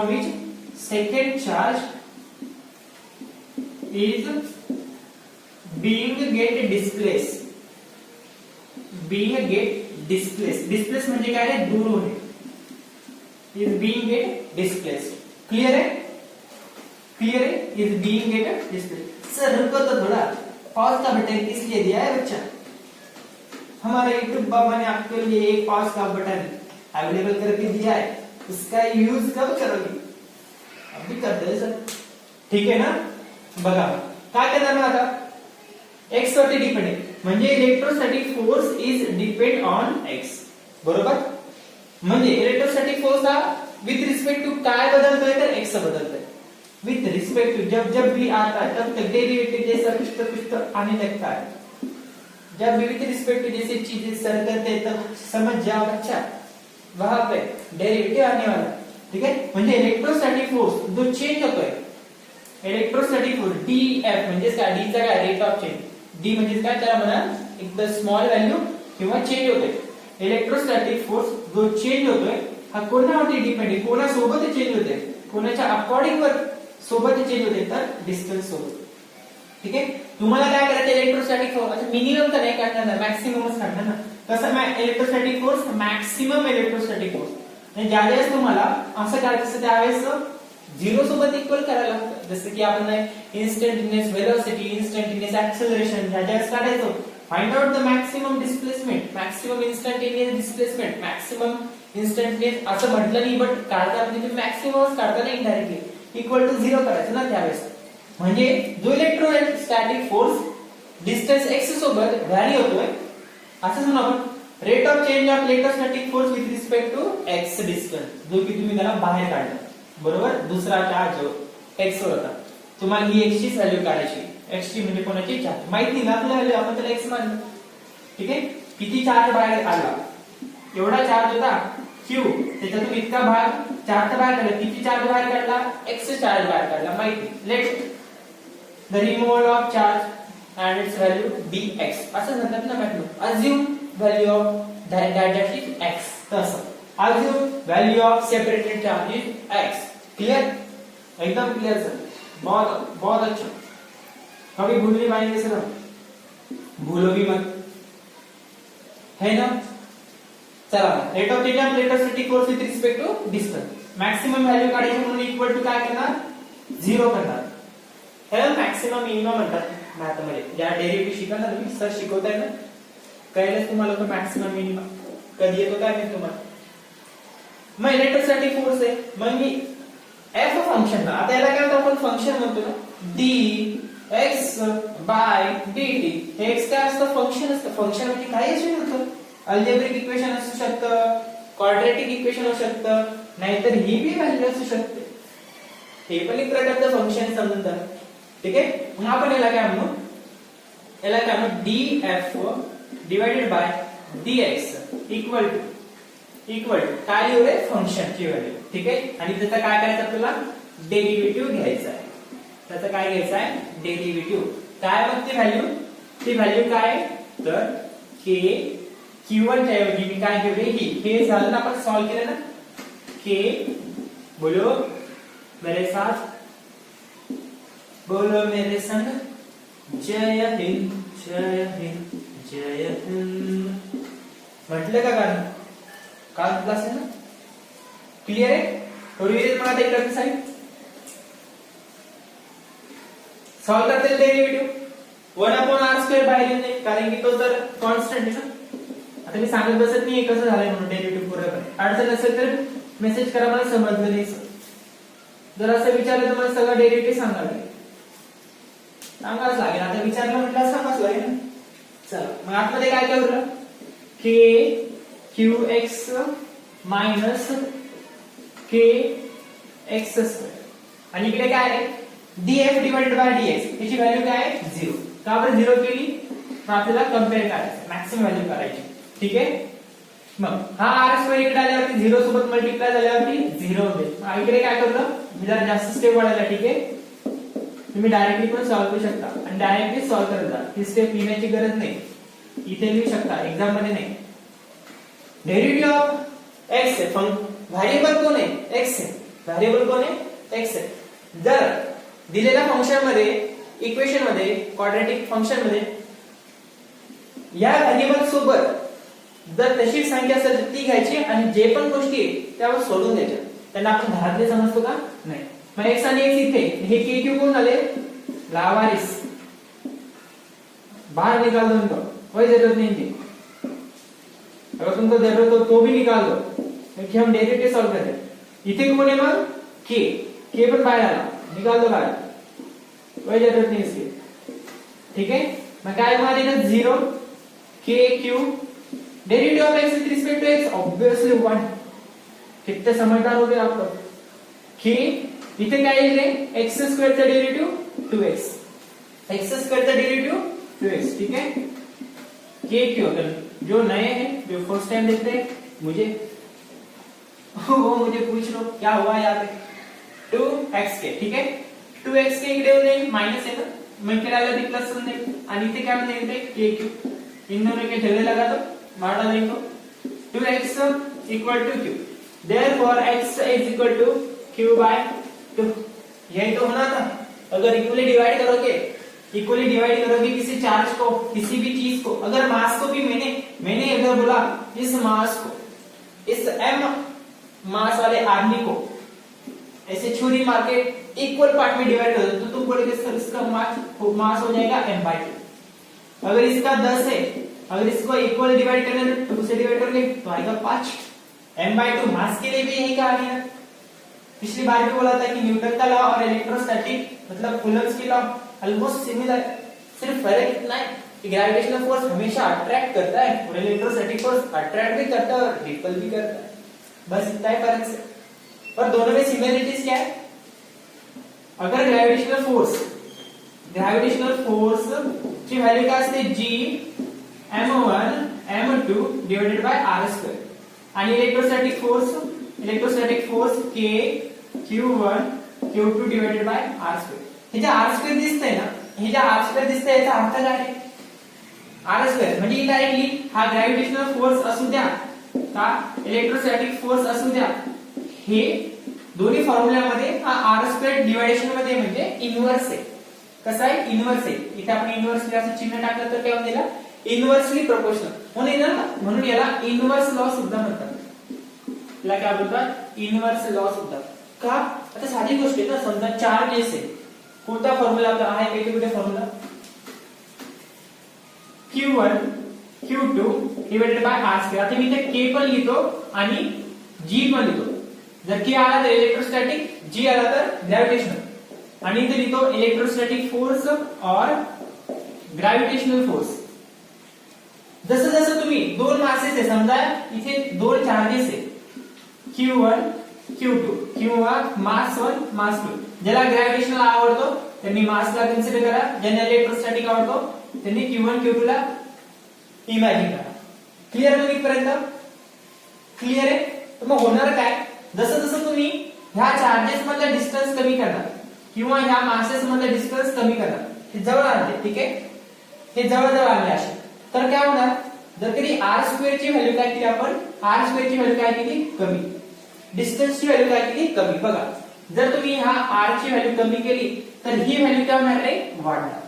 which second charge is being get displaced displaced म्हणजे काय रे दूर होणे is being get displaced. Clear है is being get displaced. Sir रुको तो थोड़ा पॉज का बटन इसलिए दिया है बच्चा हमारे YouTube बाबा ने आपके लिए एक पॉज का बटन अवेलेबल करके दिया है उसका यूज कब करोगे अभी करते हैं सर ठीक है ना. बघा काय करणार आता x वरती डिपेंड आहे म्हणजे electrostatic force is depend on x बरोबर. म्हणजे इलेक्ट्रोस्टॅटिक फोर्स हा विथ रिस्पेक्ट टू काय बदलतोय तर x बदलतोय विथ रिस्पेक्ट टू जब भी आता है तब तक डेरिवेटिव जैसा कुछ आने लगता है जब भी विथ रिस्पेक्ट टू जैसे चीजें सरकते हैं तब समझ जाओ अच्छा वहां पे डेरिवेटिव आने वाला ठीक है. म्हणजे इलेक्ट्रोस्टॅटिक फोर्स जो चेंज होतोय इलेक्ट्रोस्टॅटिक फोर्स dF म्हणजे काय d चा काय रेट ऑफ चेंज d म्हणजे काय त्याला म्हणा एकदम स्मॉल व्हॅल्यू किंवा चेंज होतोय. इलेक्ट्रोस्टॅटिक फोर्स जो चेंज होतोय हा कोणावरती डिपेंड आहे कोणासोबत चेंज होतोय कोणाच्या अकॉर्डिंग वर सोबत चेंज होते तर डिस्टन्स सोबत ठीक आहे. तुम्हाला काय करायचं इलेक्ट्रोस्टॅटिक फोर्स आता मिनिमम तर नाही काढणार मॅक्सिममच काढणार ना. कसं electrostatic force maximum electrostatic force म्हणजे ज्यावेळेस तुम्हाला असं करायचं असतं त्यावेळेस झिरो सोबत इक्वल करायला लागतं. जसं की आपण इन्स्टंटेनियस व्हेलॉसिटी इन्स्टंटेनियस ऍक्सेलरेशन ज्यावेळेस काढायचो find out the maximum displacement maximum instantaneous displacement maximum instantaneous असं म्हटलं नाही बट काढताना तुम्ही मॅक्सिममच काढता ना इनडायरेक्टली इक्वल टू 0 करायचं ना त्यावेळेस म्हणजे जो इलेक्ट्रोस्टॅटिक फोर्स डिस्टन्स x सोबत व्हॅरी होतोय असं म्हणू आपण rate of change of electrostatic force with respect to x distance जो की तुम्ही त्याला बाहेर काढला बरोबर दुसरा चार्ज x वर होता तुम्हाला ही x ची व्हॅल्यू काढायची x ची म्हणजे कोणाची चार्ज माहित नाही ना आपल्याला व्हॅल्यू आपण त्याला x मानलं ठीक आहे किती चार्ज बाहेर आला एवढा चार्ज होता q त्याच्यातून इतका भाग चार्ज बाहेर काढला किती चार्ज बाहेर काढला x चार्ज बाहेर काढला माहिती let the removal of charge and its value dx असं म्हणतात ना maths assume value of that is x तसं assume value of separated charge is x clear एकदम क्लियर सर बहुत बहुत अच्छा कभी भूल नहीं पाएंगे सर भूलो भी मत है ना चला rate of change of electrostatic force with respect to distance maximum value काढायची म्हणून इक्वल टू काय करणार 0 करणार हे मॅक्सिमम मिनिमम म्हणतात मॅथ मध्ये ज्या डेरिव्हेटिव्ह शिका ना तुम्ही सर शिकवताय ना कळलं तुम्हाला तो मॅक्सिमम मिनिमम कधी येतो काय मी तुम्हाला मग इलेक्ट्रोस्टॅटिक फोर्स आहे मग मी f फंक्शन आता याला काय म्हणतो आपण फंक्शन म्हणतो ना dx by dt हे x काय असतं फंक्शन असतं फंक्शन म्हणजे काय असू शकतं अल्जेब्रिक इक्वेशन असू शकतं क्वाड्रॅटिक इक्वेशन असू शकतं नाहीतर ही बी व्हॅल्यू असू शकते हे पण एक प्रकारचं फंक्शन समजतात ठीक आहे मग आपण याला काय म्हणू df divided by dx equal to काय लिहू रे फंक्शन ची व्हॅल्यू ठीक आहे आणि त्याचा काय करायचं आपल्याला डेरिव्हेटिव्ह घ्यायचा आहे त्याचा काय घ्यायचा आहे डेरिव्हेटिव्ह काय मग ती व्हॅल्यू काय तर k q1 च्या ऐवजी मी काय घेऊ रे ही हे झालं ना आपण सॉल्व केलं ना k बोलो मेरे साथ बोलो मेरे संग जय हिंद जय हिंद जय हिंद म्हटलं का गाणं काल क्लास आहे ना क्लियर आहे थोडी वेळ मला ते करते साहेब सॉल्व करते डेरिव्हेटिव्ह 1/r² बाहेर येईल नाही कारण की तो तर कॉन्स्टंट आहे ना आता मी सांगत बसत नाही कसं झालंय म्हणून डेरिव्हेटिव्ह पूर्ण अडचण असेल तर मेसेज करा मला समजलं नाही जर असं विचारलं तर मला सगळं डेरिव्हेटिव्ह सांगाल सांगाच लागेल आता विचारलं म्हटलं सांगाच लागेल ना चला मग आतमध्ये काय काय उरलं k qx minus k x² आणि इकडे काय आहे df डिवाइडेड बाय dx याची व्हॅल्यू काय आहे 0 का बरं 0 केली मग आपल्याला कंपेअर करायचं मॅक्सिमम व्हॅल्यू करायची ठीक आहे मग हा r² इकडे आल्यावरती 0 सोबत मल्टिप्लाय झाल्यावरती 0 होईल इकडे काय करलं मी जरा जास्त स्टेप वाढवला ठीक आहे तुम्ही डायरेक्टली पण सॉल्व करू शकता आणि डायरेक्टली सॉल्व करत जा ही स्टेप लिहिण्याची गरज नाही इथे लिहू शकता एक्झाम मध्ये नाही डेरिव्हेटिव्ह ऑफ x आहे व्हेरिएबल कोण आहे x आहे व्हेरिएबल कोण आहे x आहे जर दिलेल्या फंक्शन मध्ये इक्वेशन मध्ये क्वाड्रॅटिक फंक्शन मध्ये या व्हेरिएबल सोबत जर तशी संख्या असेल तर ती घ्यायची आणि जे पण गोष्टी आहेत त्यावर सोडून द्यायच्या त्यांना आपण घरातले समजतो का नाही मग x आणि x इथे हे k q कोण झाले लावारिस बाहर निकाल दो उनको कोई जरूरत नहीं थी अगर तुमको जरूरत हो तो भी निकाल दो क्योंकि हम डेरिवेटिव सॉल्व कर रहे हैं इथे कोण आहे मग k पण बाहेर आला निकाल दो बाहेर कोई जरूरत नहीं इसकी ठीक है मग काय मध्ये ना 0 k q derivative of x with respect to x obviously 1 कितने समझदार हो गए आप लोग k इथे काय येईल x² चा डेरिवेटिव 2x x² चा डेरिवेटिव 2x ठीक है k q अगर जो नए हैं जो फर्स्ट टाइम देखते हैं मुझे वो मुझे पूछ लो क्या हुआ यहाँ पे 2x के ठीक है 2x के इकडे होईल माइनस आहे ना मग इकडे आलं ती प्लस होऊन जाईल आणि इथे काय म्हणते येते k q इन दोनों के ठेवले लगा दो मार डाल इनको 2x equal to q therefore x is equal to q by 2 यही तो होना था अगर इक्वली डिवाइड करोगे किसी चार्ज को किसी भी चीज को अगर मास को भी मैंने इधर बोला इस मास को इस m मास वाले आदमी को ऐसे छुरी मार के इक्वल पार्ट में डिवाइड कर दो तो तुम बोलोगे सर इसका मास हो जाएगा m/2 अगर इसका 10 है अगर इसको इक्वल डिवाइड करना है तो उसे डिवाइड करोगे तो आएगा 5 m/2 मास के लिए भी यही कहा गया पिछली बार भी बोला था कि न्यूटन का लॉ और इलेक्ट्रोस्टैटिक मतलब कूलम्ब्स की लॉ ऑलमोस्ट सिमिलर सिर्फ फर्क इतना है कि ग्रेविटेशनल फोर्स हमेशा अट्रैक्ट करता है और इलेक्ट्रोस्टैटिक फोर्स अट्रैक्ट भी करता है और रिपल भी करता है, बस इतना ही फर्क है। और दोनों में सिमिलरिटीज क्या है? अगर ग्रेविटेशनल फोर्स ची व्हॅल्यू काय असते? G m1 m2 divided by r2 आणि electrostatic force K q1 q2 divided by r2। हे जे r2 दिसतंय ना, हे जे r2 दिसतंय याचा अर्थ काय आहे? r2 म्हणजे इनडायरेक्टली हा ग्रेविटेशनल फोर्स असू द्या का इलेक्ट्रोस्टॅटिक फोर्स असू द्या, हे दोन्ही फॉर्म्युल्यामध्ये हा r2 डिव्हायडेशन मध्ये म्हणजे इनव्हर्स आहे। कसं आहे? इनव्हर्स आहे। इथे आपण इनव्हर्सली असं चिन्ह टाकलं तर काय होईल? इनव्हर्सली प्रोपोर्शनल म्हणून याला इनव्हर्स लॉ सुद्धा म्हणतात। याला काय बोलतात? इनव्हर्स लॉ सुद्धा। का? आता साधी गोष्ट आहे ना, समजा चार्जेस आहे, कोणता फॉर्म्युला आहे? पैकी कुठे formula? q1 q2 divided by r2। आता मी इथे k पण लिहितो आणि g पण लिहितो। जर k आला तर इलेक्ट्रोस्टॅटिक, g आला तर ग्रेविटेशनल, आणि इथे लिहितो इलेक्ट्रोस्टॅटिक फोर्स और ग्रेविटेशनल फोर्स। जसं जसं तुम्ही दोन मासेस आहे, समजा इथे दोन चार्जेस आहे q1 q2 किंवा मास 1 मास 2, ज्याला ग्रेविटेशनल आवडतो त्यांनी मासला कन्सिडर करा, ज्यांना इलेक्ट्रोस्टॅटिक आवडतो त्यांनी q1 q2 ला इमॅजिन करा। क्लिअर तुम्ही पर्यंत? क्लिअर आहे? तर मग होणार काय? जसं जसं तुम्ही ह्या चार्जेस मधला डिस्टन्स कमी करणार किंवा ह्या मासेस मधला डिस्टन्स कमी करणार, हे जवळ आणले, ठीक आहे, हे जवळ जवळ आणले असे, तर काय होणार? जर कधी r2 ची व्हॅल्यू काय केली आपण? r2 ची व्हॅल्यू काय केली? कमी। डिस्टन्स ची व्हॅल्यू काय केली? कमी। बघा, जर तुम्ही हा r ची व्हॅल्यू कमी केली तर ही व्हॅल्यू काय होणार आहे? वाढणार।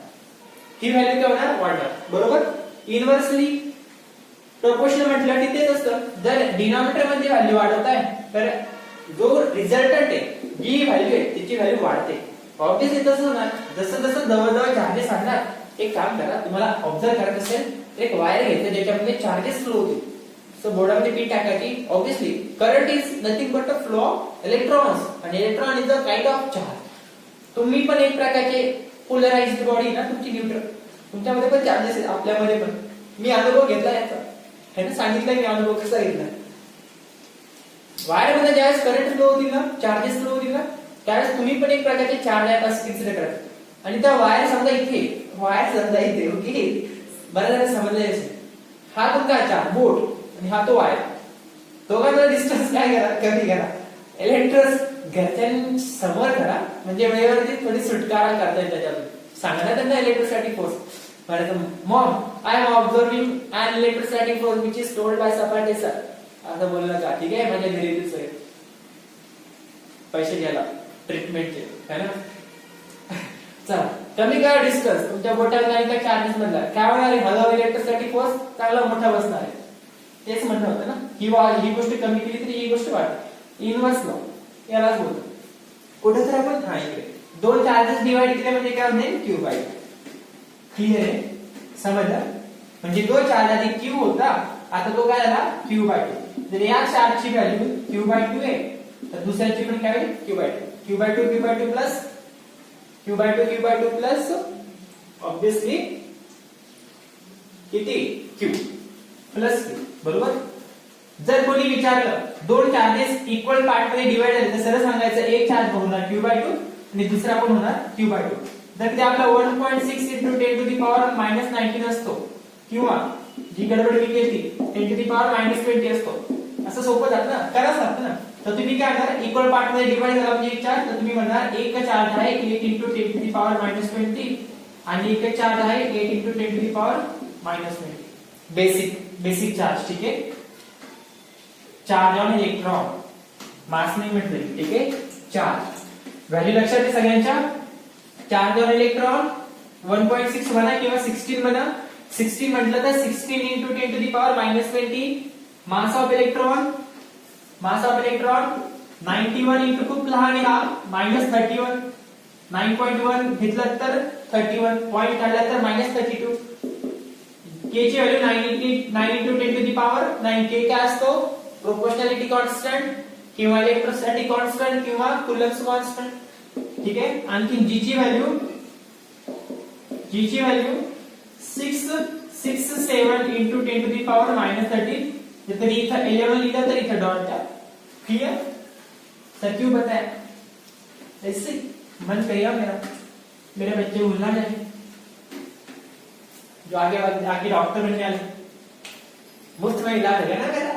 ही व्हॅल्यू काय होणार? वाढणार, बरोबर? इनव्हर्सली प्रोपोर्शनल म्हटलं की तेच असतं। जर डिनॉमिनेटर मध्ये व्हॅल्यू वाढवत आहे तर जो रिझल्टंट आहे, जी व्हॅल्यू आहे त्याची व्हॅल्यू वाढते। ऑब्वियसली तसं होणार। जसं जसं जवळजवळ चार्जेस आणणार, एक काम करा, तुम्हाला ऑब्झर्व करायचं असेल, एक वायर घ्यायचं ज्याच्यामध्ये चार्जेस फ्लो होतील, सो बोर्डामध्ये पिन टाकायची। Obviously current is nothing but a flow of electrons, आणि electron is a kind of charge. तुम्ही पण एक प्रकारचे पोलराइज्ड बॉडी ना, तुमची न्यूट्रल, तुमच्यामध्ये पण चार्जेस आहेत, आपल्यामध्ये पण। मी अनुभव घेतला याचा, है ना, सांगितलं मी अनुभव कसा घेतला। वायर मध्ये ज्यावेळेस करंट फ्लो होतील ना, चार्जेस फ्लो होतील ना, त्यावेळेस तुम्ही पण एक प्रकारचे चार्ज आहेत असं कन्सिडर करा। आणि त्या वायर समजा इथे, ओके, बरं समजलं असेल, हा तुमचा चार्ज बोट आणि हा तो वायर, दोघांचा डिस्टन्स काय करा? कमी करा। इलेक्ट्रॉन्स घरच्यांसमोर करा, म्हणजे वेळेवरती थोडी सुटकारा करता येईल त्याच्यातून। सांगा ना त्यांना electrostatic force. Mom, I am observing an electrostatic force which is told by Sapate sir, असं बोललं का? ठीक आहे, माझ्या घरी दिसतोय पैसे घ्यायला ट्रीटमेंटचे, है ना? चला, कमी करा डिस्टन्स तुमच्या बोटाला नाही का चार्जेस मधला, काय होणार आहे? हळूहळू इलेक्ट्रोस्टॅटिक फोर्स चांगला मोठा बसणार आहे। तेच म्हणणं होतं ना, ही गोष्ट कमी केली तरी ही गोष्ट वाढते। इनव्हर्स लॉ यालाच बोलतो। कुठे तर आपण हा इकडे दोन चार्जेस डिवाइड केले म्हणजे काय होईल? q by 2। क्लिअर आहे? समजलं? म्हणजे जो चार्ज आधी q होता, आता तो काय झाला? q by 2। जर या चार्जची व्हॅल्यू q बाय 2 आहे तर दुसऱ्याची पण काय होईल? q by 2। q by 2 plus q by 2 plus obviously किती? q प्लस q, बरोबर? जर कोणी विचारलं दोन चार्जेस इक्वल पार्ट मध्ये डिवाइड झाले तर सरळ सांगायचं एक चार्ज होणार q बाय 2 आणि दुसरा पण होणार q बाय 2। जर ते आपला 1.6 into 10 to the power -19 असतो, किंवा जी गडबड मी केली 10 to the power -20 असतो, असं सोपं जात ना, कराच लागतं ना। तर तुम्ही काय करणार? इक्वल पार्ट मध्ये डिवाइड झाला म्हणजे एक चार्ज, तर तुम्ही म्हणणार एक चार्ज आहे 8 into 10 to the power -20 आणि एक चार्ज आहे 8 into 10 to the power -20। Basic charge, ठीक आहे? चार्ज ऑन इलेक्ट्रॉन, मास नाही म्हटलं, ठीक आहे? चार्ज व्हॅल्यू लक्षात आहे सगळ्यांच्या? चार्ज ऑन इलेक्ट्रॉन 1.6 म्हणा किंवा 16 म्हणा। 16 म्हटलं तर 16 into 10 to the power -20 mass of electron 91 into खूप लहान आहे हा -31, 9.1 घेतलं तर 31, पॉइंट काढला तर -32। k ची value 9 into 10 to the power 9। k काय असतो? प्रोपोर्शनॅलिटी कॉन्स्टंट किंवा इलेक्ट्रोस्टॅटिक कॉन्स्टंट किंवा कुलम्ब्स कॉन्स्टंट, ठीक आहे? आणखी g ची व्हॅल्यू G ची value 667 into 10 to the power minus 13, तरी इथं 11 लिखा तर इथं डॉट था। क्लियर? सर क्यों बताया? ऐसे मन करिएगा मेरे बच्चे भूलना जाए जो आगे डॉक्टर बनने वाले, मुफ्त में इलाज है ना मेरा,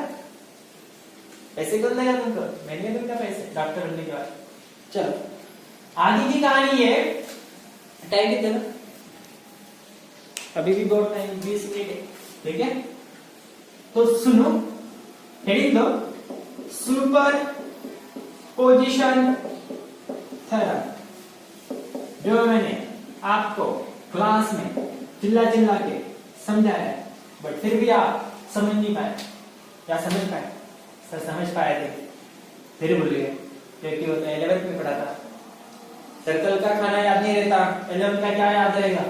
पैसे कौन देगा तुमको? मैं नहीं दूंगा पैसे डॉक्टर बनने के बाद। चलो आगे की कहानी है, टाइम कितना? अभी भी बहुत टाइम, 20 मिनट है, ठीक है? तो सुनो, हेडिंग दो, सुपर पोजिशन थ्योरम, जो मैंने आपको क्लास में चिल्ला चिल्ला के समझाया है, बट फिर भी आप समझ नहीं पाए या समझ पाए? सर समझ पाए थे, फिर भूल गए। क्योंकि होता है 11th में पढ़ा था, सर्कल का खाना याद नहीं रहता, 11th का क्या याद रहेगा,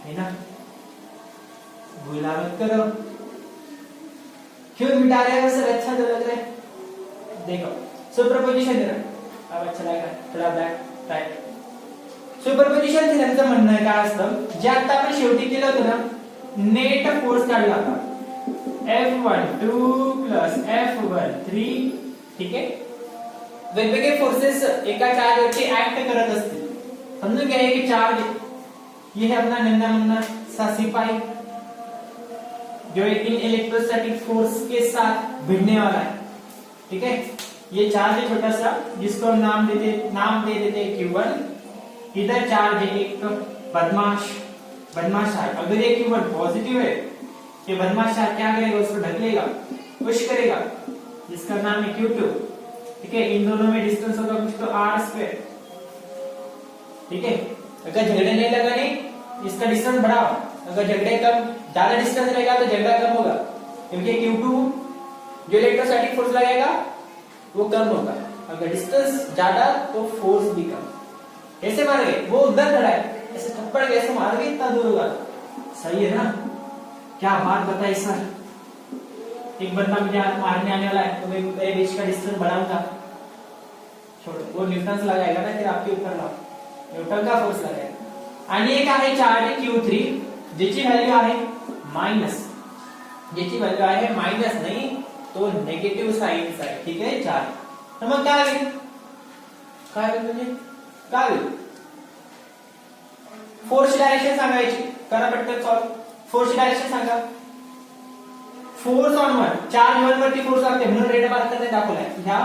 है ना? भूला मत करो। क्यों मिटा रहे हो सर? अच्छा तो लग रहा है। देखो सुपरपोजिशन थ्योरम, अब अच्छा लगा थोड़ा बैक राइट। सुपरपोजिशन थ्योरमचं म्हणणं आहे काय असतं, जे आता आपण शेवटी केलं होतं ना, नेट फोर्स काढला होता F12 प्लस F13, ठीक आहे? वेगवेगळे फोर्सेस एका चार्ज वरती ऍक्ट करत असतील। समजून घ्या एक चार्ज, ये है अपना नन्ना मुन्ना सा सिपाही जो इन इलेक्ट्रोस्टैटिक फोर्स के साथ भिड़ने वाला है, ठीक है? ये चार्ज है छोटा सा, जिसको नाम दे देते Q1। इधर चार्ज है एक बदमाश चार्ज। अगर ये Q1 पॉजिटिव है, ये बदमाश चार्ज क्या करेगा? उसको ढकेलेगा, पुश करेगा, जिसका नाम है Q2, ठीक है? इन दोनों में डिस्टेंस होगा कुछ तो r², ठीक है? अगर झगड़े नहीं लगाने, इसका डिस्टेंस बढ़ाओ, अगर झगड़े कम ज्यादा डिस्टेंस रहेगा तो झगड़ा कम होगा, क्योंकि Q2 जो इलेक्ट्रोस्टैटिक फोर्स लगेगा वो कम होगा, अगर डिस्टेंस ज्यादा तो फोर्स भी कम। कैसे मारोगे? वो उधर खड़ा है, ऐसे थप्पड़ कैसे मारोगे? इतना दूर होगा। सही है ना? क्या बात बताई सर। एक बंदा मुझे मारने आने वाला है तो मैं मेरे बीच का डिस्टेंस बढ़ाऊंगा, छोड़ो, वो न्यूटन से लगाएगा ना, फिर आपके ऊपर लाओ, न्यूटन का फोर्स लगाएगा। आणि एक आहे चार्ज Q3, ज्याची व्हॅल्यू आहे माइनस, ज्याची व्हॅल्यू आहे माइनस नाही तो नेगेटिव्ह साइनचा आहे, ठीक आहे? चार्ज तर मग काय होईल? म्हणजे काय होईल? फोर्स डायरेक्शन सांगायची, करा पटकन सॉल्व। फोर्स डायरेक्शन सांगा। Force on one, charge one वरती फोर्स लागते म्हणून रेड मार्करने दाखवलाय, ह्या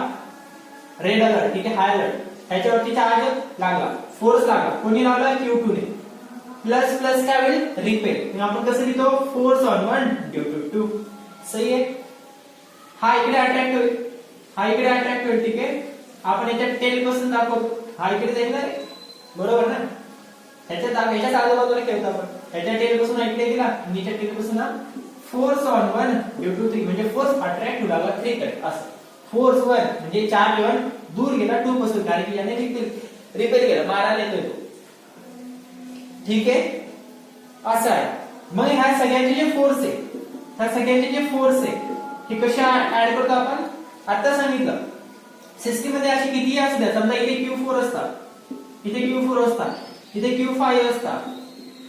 रेड अलर्ट, ठीक आहे? हाय अलर्ट, ह्याच्यावरती चार्ज लागला, फोर्स लागला, कोणी लावला? Q2 ने। प्लस प्लस काय होईल? रिपेल। आपण कसं लिहितो? Force on one due to 2, सही आहे? हा इकडे अट्रॅक्ट होईल, हा इकडे अट्रॅक्ट होईल, ठीक आहे? आपण याच्यात टेल पासून दाखवतो, हा इकडे जाईल ना रे, बरोबर ना? ह्याच्या आजूबाजूला ठेवतो आपण, ह्याच्या टेल पासून इकडे गेला आणि ह्याच्या टेल पासून force on one due to 3, म्हणजे फोर्स अट्रॅक्ट होऊ लागला 3 कडे, असं। फोर्स वन म्हणजे चार्ज वन दूर गेला 2 पासून, कारण की याने रिपेल केला, मारायला येतोय तो, ठीक आहे? असं आहे। मग ह्या सगळ्यांचे जे फोर्स आहे, ह्या सगळ्यांचे जे फोर्स आहे हे कशा ऍड करतो आपण? आता सांगितलं सिस्टीम मध्ये अशी किती असू द्या, समजा इथे Q4 असतात, इथे Q4 असतात, इथे Q5 असतात,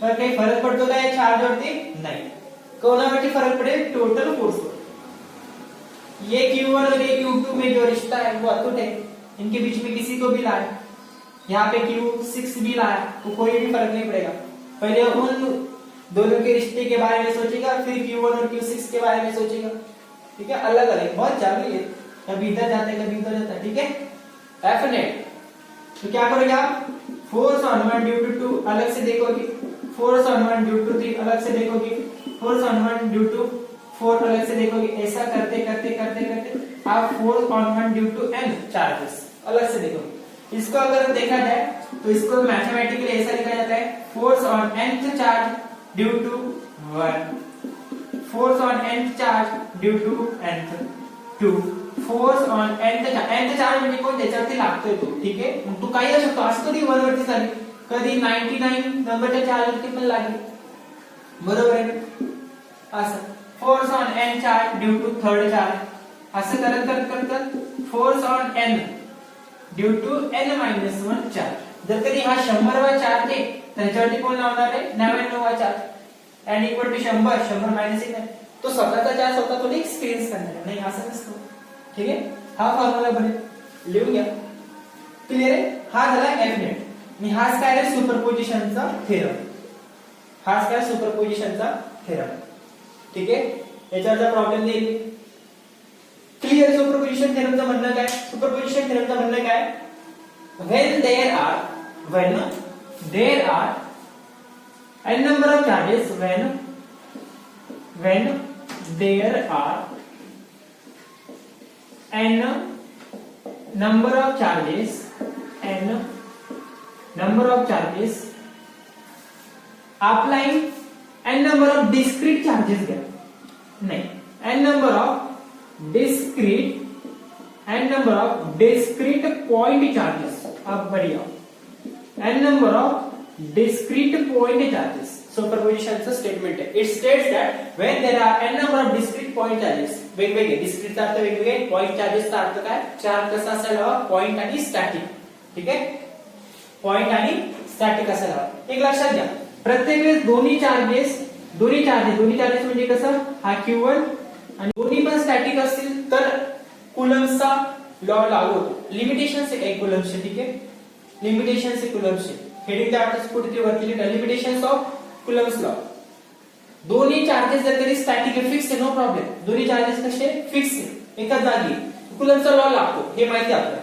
तर काही फरक पडतो का या चार्ज वरती? नाही। कोणावरती फरक पडेल? टोटल फोर्स पर। ये Q1 और ये Q2 में जो रिश्ता है वो अटूट है, इनके बीच में किसी को भी लाए, यहाँ पे Q6 भी लाया तो कोई भी फर्क नहीं पड़ेगा। पहले उन दोनों के रिश्ते के बारे में सोचेगा, फिर Q1 और Q6 के बारे में सोचेगा, ठीक है? अलग अलग, बहुत जरूरी है, कभी इधर जाते हैं कभी उधर जाता है, ठीक है? डेफिनेट। तो क्या करोगे आप? Force on one due to 2 अलग से देखोगे, force on one due to 3 अलग से देखोगे, force on one due to 4 अलग से देखोगे। ऐसा करते करते करते करते आप force on one due to n charges अलग से देखोगे। इसको अगर देखा जाए तो इसको मैथमेटिकली ऐसा लिखा जाता है, force on nth charge due to 1, force on nth charge due to nth 2, force on nth charge म्हणजे कोण? त्याच्यावरती लागतोय तो, ठीक आहे? मग तू काही असू शकतो, असं कधी 1 वरती झाली, कधी 99 नंबरच्या चार्ज वरती पण लागली, बरोबर आहे? असं force on n charge due to third charge, असं करत करत करत force on n due to n-1 charge, जर कधी हा 100वा चार्ज आहे त्याच्यावरती कोण लावणार आहे 99वा charge n equal to 100 100 minus 1 तो स्वतःचा चार्ज स्वतः थोडी एक्सपिरियन्स करणार आहे नाही असं नसतं ठीक आहे हा फॉर्म्युला बरे लिहून घ्या क्लिअर आहे हा झाला एफ नेट आणि हाच काय आहे सुपरपोजिशनचा थेरम हाच काय सुपरपोजिशनचा थेरम ठीक आहे याच्यावरचा प्रॉब्लेम देईल क्लिअर सुपरपोजिशन थेरमचं म्हणणं काय सुपरपोजिशन थेरमचं म्हणणं काय when there are n number of charges when there are n number of charges applying n number of discrete charges घ्या नाही n number of discrete point charges अब बढ़िया n number of discrete point charges superposition चं statement आहे it states that when there are n number of discrete point charges वेगवेगळे discrete चा अर्थ वेगवेगळे point charges चा अर्थ काय चार्ज कसा असायला पॉइंट आणि स्टॅटिक ठीक आहे पॉइंट आणि स्टॅटिक असायला एक लक्षात घ्या प्रत्येक वेळेस दोन्ही चार्जेस म्हणजे कसं हा q1 आणि दोन्ही पण स्टॅटिक असतील तर कुलम्बचा लॉ लागू होतो लिमिटेशन से काही कुलम्बचे ठीक आहे लिमिटेशन से कुलम्बचे हेडिंग च्या आतच कुठे वरती लिहिलं लिमिटेशन्स ऑफ कुलम्ब्स लॉ दोन्ही चार्जेस जर कधी स्टॅटिक आहे फिक्स आहे नो प्रॉब्लेम दोन्ही चार्जेस कसे फिक्स आहे एकाच जागी कुलम्बचा लॉ लागतो हे माहिती आपल्याला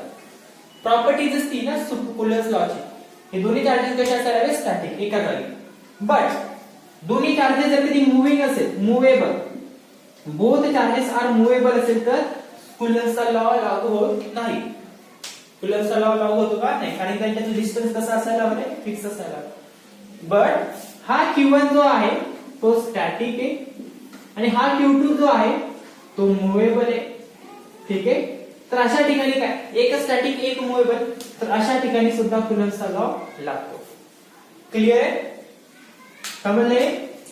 प्रॉपर्टीज असती ना कुलम्ब्स लॉची हे दोन्ही चार्जेस कसे असायला हवे स्टॅटिक एकाच जागी बट दोन्ही चार्जेस जर कधी मूव्हिंग असेल movable both charges are movable असेल तर कुलम्बचा लॉ लागू होत नाही कुलम्बचा लॉ लागू होतो का नाही कारण त्यांच्याचं डिस्टन्स कसा असायला हवे फिक्स असायला बट हा q1 जो आहे तो स्टॅटिक आहे आणि हा q2 जो आहे तो मूवेबल आहे ठीक आहे तर अशा ठिकाणी काय एक स्टॅटिक एक मूवेबल तर अशा ठिकाणी सुद्धा कुलम्बचा लॉ लागतो क्लिअर आहे समजले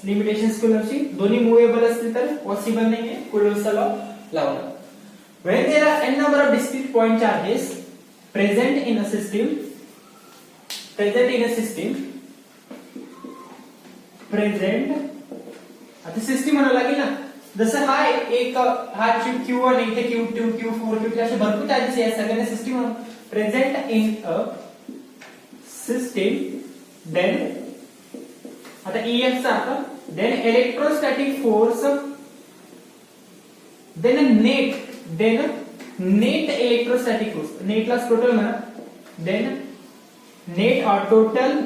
लिमिटेशन्स कुलम्बची दोन्ही मूवेबल असतील तर पॉसिबल नाहीये कुलम्बचा लॉ लावणं when there are n number of discrete point charges present in a system आता सिस्टीम म्हणावं लागेल ना जसं हा एक हा q1 इथे q2 q4 q3 असे भरपूर चार्जेस आहेत सगळ्यांना system present in a system then आता EF चा अर्थ then electrostatic force then net electrostatic force नेटला टोटल म्हणा then net or total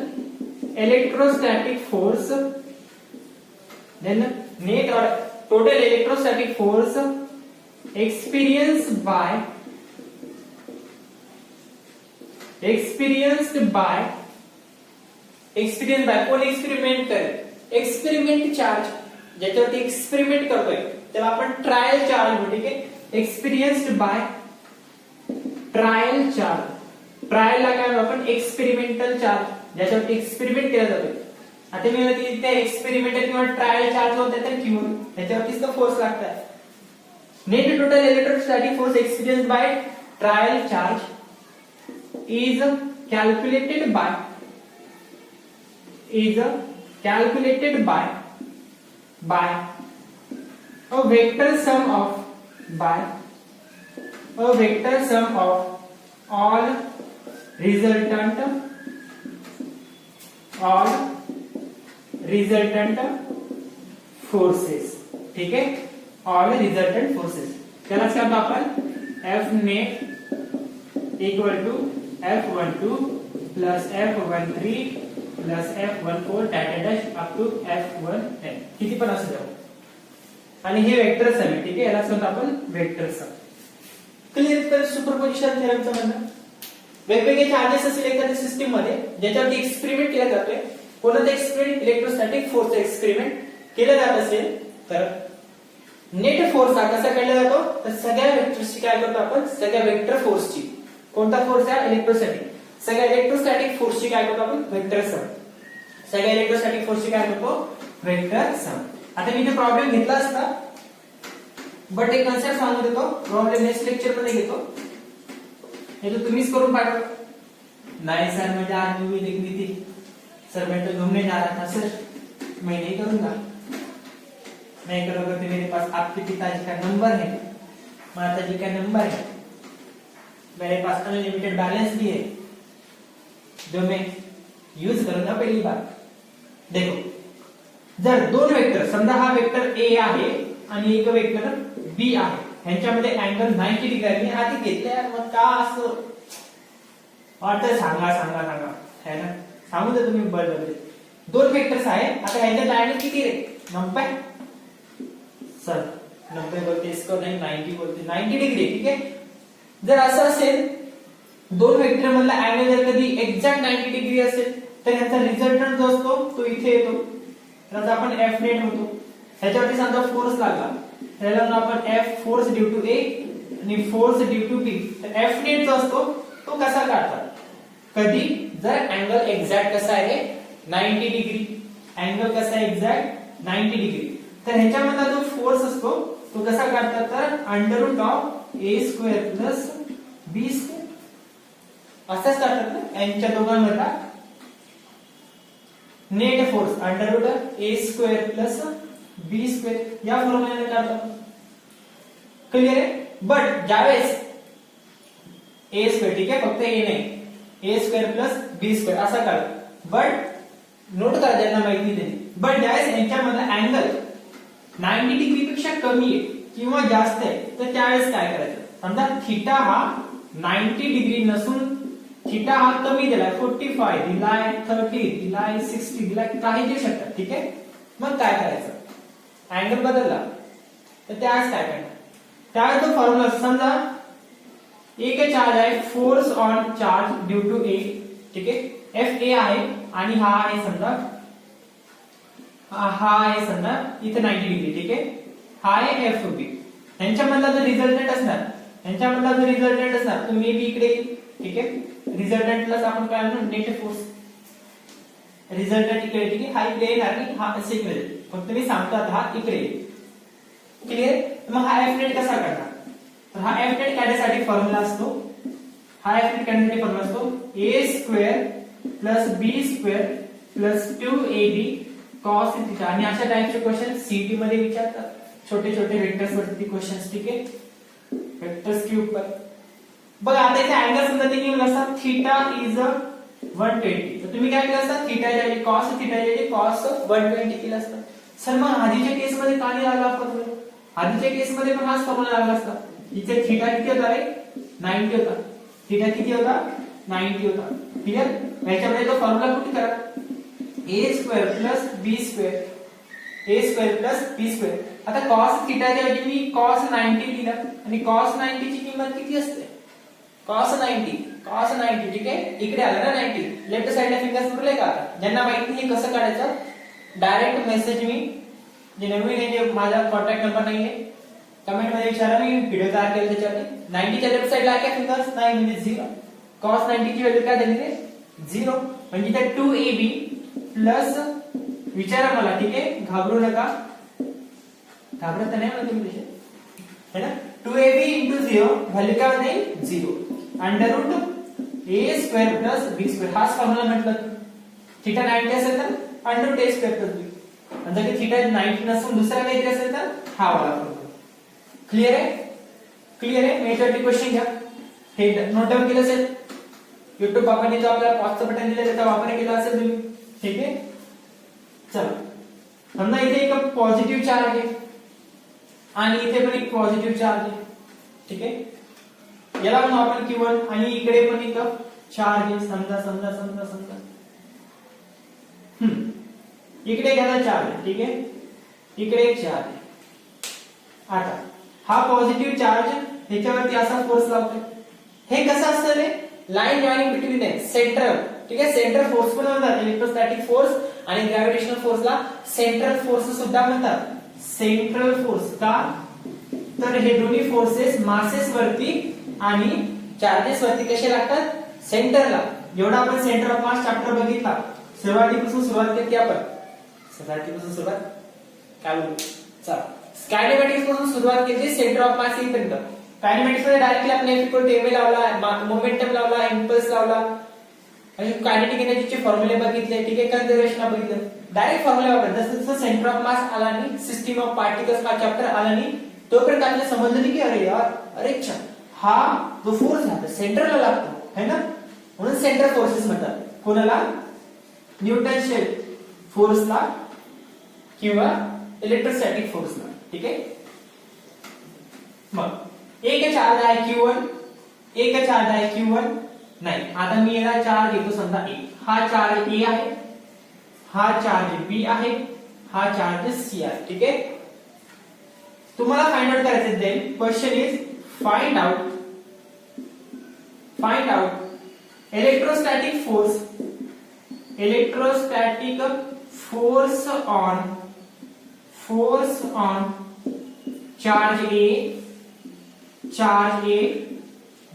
electrostatic force then net or total electrostatic force experienced by कोण एक्सपेरिमेंट करेल experiment charge ज्याच्यावरती experiment करतोय त्याला आपण ट्रायल चार्ज म्हणतो ठीक आहे experienced by trial charge trial ला काय आपण एक्सपेरिमेंटल चार्ज ज्याच्यावरती एक्सपेरिमेंट केला जातो आता मी म्हणतो इथे एक्सपेरिमेंटल किंवा ट्रायल चार्ज होते तर q1 त्याच्यावरतीच तर फोर्स लागतात net total electrostatic force experienced by trial charge is calculated by a vector sum of all resultant forces ठीक है all resultant forces त्याला काय म्हणतो आपण F net equal to F12 plus F13 plus F14 data dash up to F1n किती पण असू द्या आणि हे वेक्टर सम आहे ठीक आहे याला म्हणतो आपण वेक्टर सम क्लिअर तर सुपरपोजिशन थेरमचं म्हणणं वेगवेगळे चार्जेस असेल एखाद्या सिस्टीम मध्ये ज्याच्यावरती एक्सपेरिमेंट केला जातोय कोणतं एक्सपेरिमेंट इलेक्ट्रोस्टॅटिक फोर्सचा एक्सपेरिमेंट केला जात असेल तर नेट फोर्स हा कसा काढला जातो तर सगळ्या वेक्टरची काय करतो आपण सगळ्या वेक्टर फोर्सची कोणता फोर्स आहे इलेक्ट्रोस्टॅटिक सगळ्या इलेक्ट्रोस्टॅटिक फोर्सची काय करतो आपण वेक्टर सम सगळ्या इलेक्ट्रोस्टॅटिक फोर्सची काय करतो वेक्टर सम आता मी इथे प्रॉब्लेम घेतला असता बट एक कन्सेप्ट सांगू देतो प्रॉब्लेम नेक्स्ट लेक्चर मध्ये घेतो हे तर तुम्हीच करून पाठवा नहीं सर मुझे आज मूवी देखनी थी सर, मैं तो घूमने जा रहा था सर, मैं नहीं करूंगा। नहीं करोगे तो मेरे पास आपके पिताजी का नंबर है, माता जी का नंबर है, मेरे पास अनलिमिटेड बैलेंस भी है जो मैं यूज करूंगा। पहिली बार देखो, जर दोन वेक्टर समजा हा वेक्टर ए आहे आणि एक वेक्टर बी आहे, ह्यांच्यामध्ये अँगल 90 डिग्री आहे, मी आधी घेतल्या मग का असं वाटतं सांगा सांगा सांगा है ना, सांगू दे तुम्ही बरोबर। दोन वेक्टर्स आहे, आता ह्यांच्यात अँगल किती रे 90 सर 90 बोलते इसको नहीं 90 बोलते 90 डिग्री ठीक आहे। जर असं असेल दोन वेक्टर मधला अँगल जर कधी एक्झॅक्ट 90 डिग्री असेल तर ह्याचा रिझल्टंट जो असतो तो इथे येतो, त्याचा आपण एफ नेट होतो। ह्याच्यावरती समजा फोर्स लागला, त्याला आपण एफ फोर्स ड्यू टू ए आणि फोर्स ड्यू टू बी, तर एफ नेट जो असतो तो कसा काढतात कधी जर अँगल एक्झॅक्ट कसा आहे 90 डिग्री, अँगल कसा आहे एक्झॅक्ट 90 डिग्री, तर ह्याच्यामधला जो फोर्स असतो तो कसा काढतात तर under root of A square plus B square असंच काढतात ना। यांच्या दोघांमधला net force under root A square plus B square या फॉर्म्युल्याने काढतात। क्लियर आहे। बट ज्यावेळेस ए स्क्वेअर ठीक आहे, फक्त ए नाही, ए स्क्वेअर प्लस बी स्क्वेअर असा काढ, बट नोट करा ज्यांना माहिती नाही, बट ज्यावेळेस यांच्यामधला अँगल 90 डिग्री पेक्षा कमी आहे किंवा जास्त आहे तर त्यावेळेस काय करायचं, समजा थीटा हा 90 डिग्री नसून थीटा हा कमी दिलाय 45 दिलाय 30 दिलाय 60 दिलाय काही देऊ शकतात ठीक आहे। मग काय करायचं, अँगल बदलला तर त्यावेळेस काय करणार, त्यावेळेस तो फॉर्म्युला समजा एक चार्ज आहे force on charge due to A ठीक आहे, एफ ए आहे आणि हा आहे समजा हा आहे समजा इथे 90 डिग्री ठीक आहे, हा आहे एफ बी, यांच्यामधला जो रिझल्टंट असणार यांच्यामधला जो रिझल्टंट असणार तो मे बी इकडे ठीक आहे, रिझल्टंट प्लस आपण काय म्हणू नेट फोर्स, रिझल्टंट इकडे ठीक आहे, हा इकडे येणार आणि हा असे इकडे, फक्त मी सांगतो आता हा इकडे क्लिअर। मग हा एफ नेट कसा काढणार, तर हा एफ नेट काढण्यासाठी फॉर्म्युला असतो, हा एफ नेट काढण्यासाठी फॉर्म्युला असतो A square plus B square plus 2ab cos theta, आणि अशा टाइपचे क्वेश्चन सीईटी मध्ये विचारतात, छोटे छोटे वेक्टर्स वरती क्वेश्चन्स ठीक आहे, वेक्टर्स क्यूब पर। बघा आता इथे अँगल समजा ते केलं असतात थीटा इज 120, तर तुम्ही काय केलं असतं थीटाच्या ऐवजी कॉस थीटाच्या ऐवजी कॉस 120 केलं असतं। सर मग आधीच्या केस मध्ये का नाही लागला फॉर्म्युला, आधीच्या केस मध्ये पण हाच फॉर्म्युला लागला असता, इथे थीटा किती होता रे 90 होता, थीटा किती होता 90 होता क्लिअर। याच्यामध्ये तो फॉर्म्युला पुट करा ए स्क्वेअर प्लस बी स्क्वेअर, ए स्क्वेअर प्लस बी स्क्वेअर। आता कॉस थीटाच्या ऐवजी मी कॉस 90 लिहिला आणि कॉस 90 ची किंमत किती असते कॉस 90 ठीक आहे, इकडे आला ना 90, लेफ्ट साइडला फिंगर्स उरले का, ज्यांना माहित नाही कसं काढायचं डायरेक्ट मेसेज मी जे नवीन आहे जे माझा कॉन्टॅक्ट नंबर नाहीये कमेंट मध्ये विचारा, मी व्हिडिओ तयार केला त्याच्यावरती। 90 च्या लेफ्ट साइडला काय फिंगर्स नाही म्हणजे 0, कॉस 90 ची व्हॅल्यू काय दिली रे 0, म्हणजे ते 2ab प्लस विचारा मला ठीक आहे, घाबरू नका, घाबरत नाही मला तुम्ही है ना, 2ab into 0 व्हॅल्यू काय होते 0 under root A square plus B square, हाच फॉर्म्युला म्हटलं। थीटा 90 असेल तर under root A square plus बी, म्हणजे की थीटा 90 नसून दुसरा काहीतरी असेल तर हा वाला फॉर्म्युला। क्लिअर आहे, क्लिअर आहे। मेजॉरिटी क्वेश्चन घ्या, हे नोट डाऊन केलं असेल, YouTube बाबांनी जो आपल्याला पॉजचं बटन दिलं त्याचा वापर केला असेल तुम्ही ठीक आहे। चला समजा इथे एक पॉझिटिव्ह चार्ज आहे आणि इथे पण एक पॉझिटिव्ह चार्ज आहे ठीक आहे, याला म्हणू आपण Q1 आणि इकडे पण एक चार्ज आहे समजा समजा समजा समजा इकडे घ्यायला चार्ज आहे ठीक आहे, इकडे एक चार्ज आहे। आता हा पॉझिटिव्ह चार्ज ह्याच्यावरती असा फोर्स लावतोय, हे कसं असतं रे line joining between them central ठीक आहे, सेंट्रल फोर्स पण म्हणतात इलेक्ट्रोस्टॅटिक फोर्स आणि ग्रॅव्हिटेशनल फोर्सला सेंट्रल फोर्स सुद्धा म्हणतात, सेंट्रल फोर्स का तर हे दोन्ही फोर्सेस मासेस वरती आणि चार्जेस वरती कसे लागतात सेंटरला। जेवढा आपण सेंटर ऑफ मास चॅप्टर बघितला सुरुवातीपासून सुरुवात केली आपण, सुरुवातीपासून सुरुवात काय बोलू चला कायनेमॅटिक्स पासून सुरुवात केली सेंटर ऑफ मास येईपर्यंत। कायनेमॅटिक्स मध्ये डायरेक्टली आपण F इक्वल टू ma लावला, मोमेंटम लावला, इम्पल्स लावला कायनेटिक एनर्जीचे फॉर्म्युले बघितले, ठीक आहे, कन्झर्वेशन बघितलं, डायरेक्ट फॉर्म्युला वापरला. जसं सेंटर ऑफ मास आला आणि सिस्टीम ऑफ पार्टिकल्स हा चॅप्टर आला आणि तोपर्यंत आपल्याला समजलं नाही की अरे यार, अरे अच्छा, हा जो फोर्स आहे सेंटरला लागतो है ना, म्हणून सेंटर फोर्सेस म्हणतात. कोणाला? न्यूटनचे फोर्सला किंवा इलेक्ट्रोस्टॅटिक फोर्सला. ठीक आहे. मग एक चार्ज आहे Q1, एक चार्ज आहे Q1. नाही, आता मी याला चार्ज घेतो समजा A. हा चार्ज A आहे, हा चार्ज B आहे, हा चार्ज C आहे. ठीक आहे. तुम्हाला फाइंड आउट करायचं आहे. Question is find out electrostatic force on charge A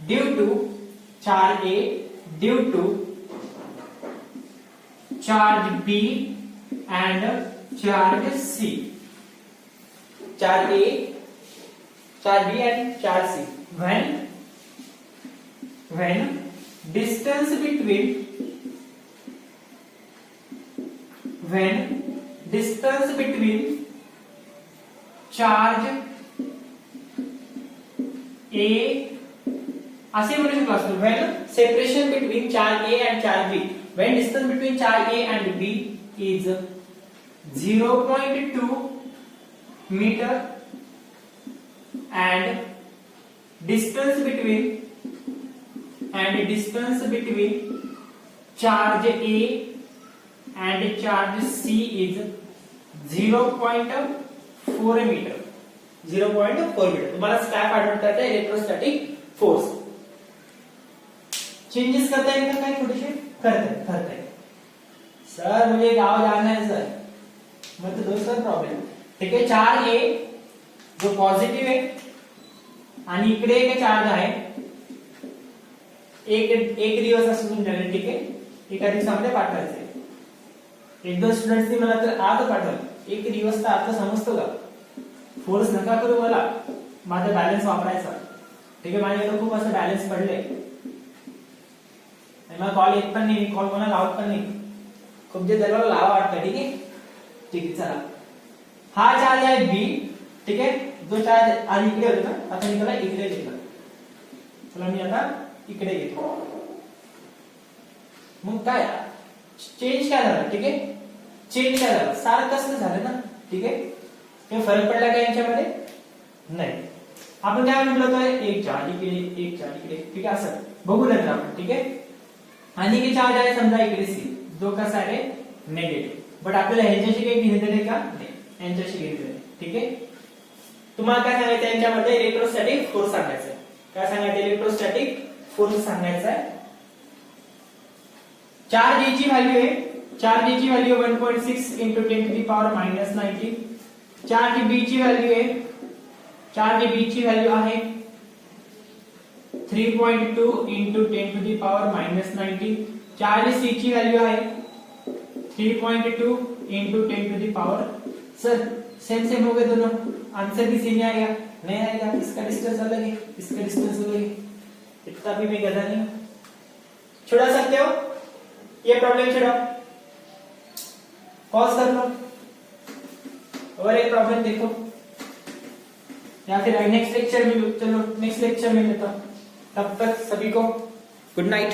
due to charge B and charge C. Charge A, charge B and charge C. When distance between charge A, असे म्हणू शकतो असतो. when separation between charge A and charge B, when distance between charge A and B is 0.2 meter and distance between charge A and charge C is 0.4 meter. 0.4 meter. तुम्हाला काय आढळत आहे? Electrostatic force. Changes करता येईल का? काय थोडेसे करता येईल. सर मुझे गांव जाना है सर, मग तो दोस्तों प्रॉब्लेम. ठीक आहे. चार्ज A जो पॉझिटिव्ह आहे आणि इकडे एक चार्ज आहे, एक दिवस असं तुमच्याकडे. ठीक आहे. एका दिवसामध्ये पाठवायचं. एक दोन स्टुडंट्सनी मला तर आज पाठवलं. एक दिवस तर आता समजतो का? फोर्स नका करू मला, माझा बॅलन्स वापरायचा. ठीक आहे. माझ्याकडे खूप असं बॅलन्स पडलंय, मला कॉल येत पण नाही, कॉल कोणाला लावत पण नाही. खूप जे दरवाजा लावा वाटतं. ठीक आहे. ठीक आहे. चला, हा चार्ज आहे B. ठीक आहे. जो चार्ज आधी इकडे होता ना, आता मी त्याला इकडे घेतला. चला मी आता इकडे घेतो. मग काय चेंज काय झालं? ठीक आहे. चेंज काय झालं? सारखंच झालं ना. ठीक आहे. काही फरक पडला का यांच्यामध्ये? नाही. आपण काय म्हटलं होतं? एक चार्ज इकडे, एक चार्ज इकडे. ठीक आहे. असं बघू नंतर आपण. ठीक आहे. आणि एक चार्ज आहे समजा इकडे C, जो कसा आहे निगेटिव्ह. बट आपल्याला ह्यांच्याशी काही घेणं देणे का? नाही, यांच्याशी घेणं देणे. ठीक आहे. तुम्हाला काय सांगायचं? यांच्यामध्ये इलेक्ट्रोस्टॅटिक फोर्स सांगायचं. काय सांगायचं? इलेक्ट्रोस्टॅटिक फोर्स सांगायचा आहे. चार्ज A ची व्हॅल्यू आहे, चार्ज A ची value 1.6 into 10 to the power minus 19. Charge B ची व्हॅल्यू आहे, चार्ज B ची व्हॅल्यू आहे 3.2 into 10 to the power minus 19. Charge C ची व्हॅल्यू आहे 3.2 into 10 to the power. Sir same हो गए दोनों, आंसर भी सेम आएगा? नहीं आएगा. इसका डिस्टेंस अलग है, इसका डिस्टेंस अलग है. इतना भी मैं गधा नहीं हूं. छुड़ा सकते हो ये प्रॉब्लम? छुड़ाओ, पॉज कर लो और एक प्रॉब्लम देखो, या फिर नेक्स्ट लेक्चर में. चलो नेक्स्ट लेक्चर में लेता हूं. तब तक सभी को गुड नाइट.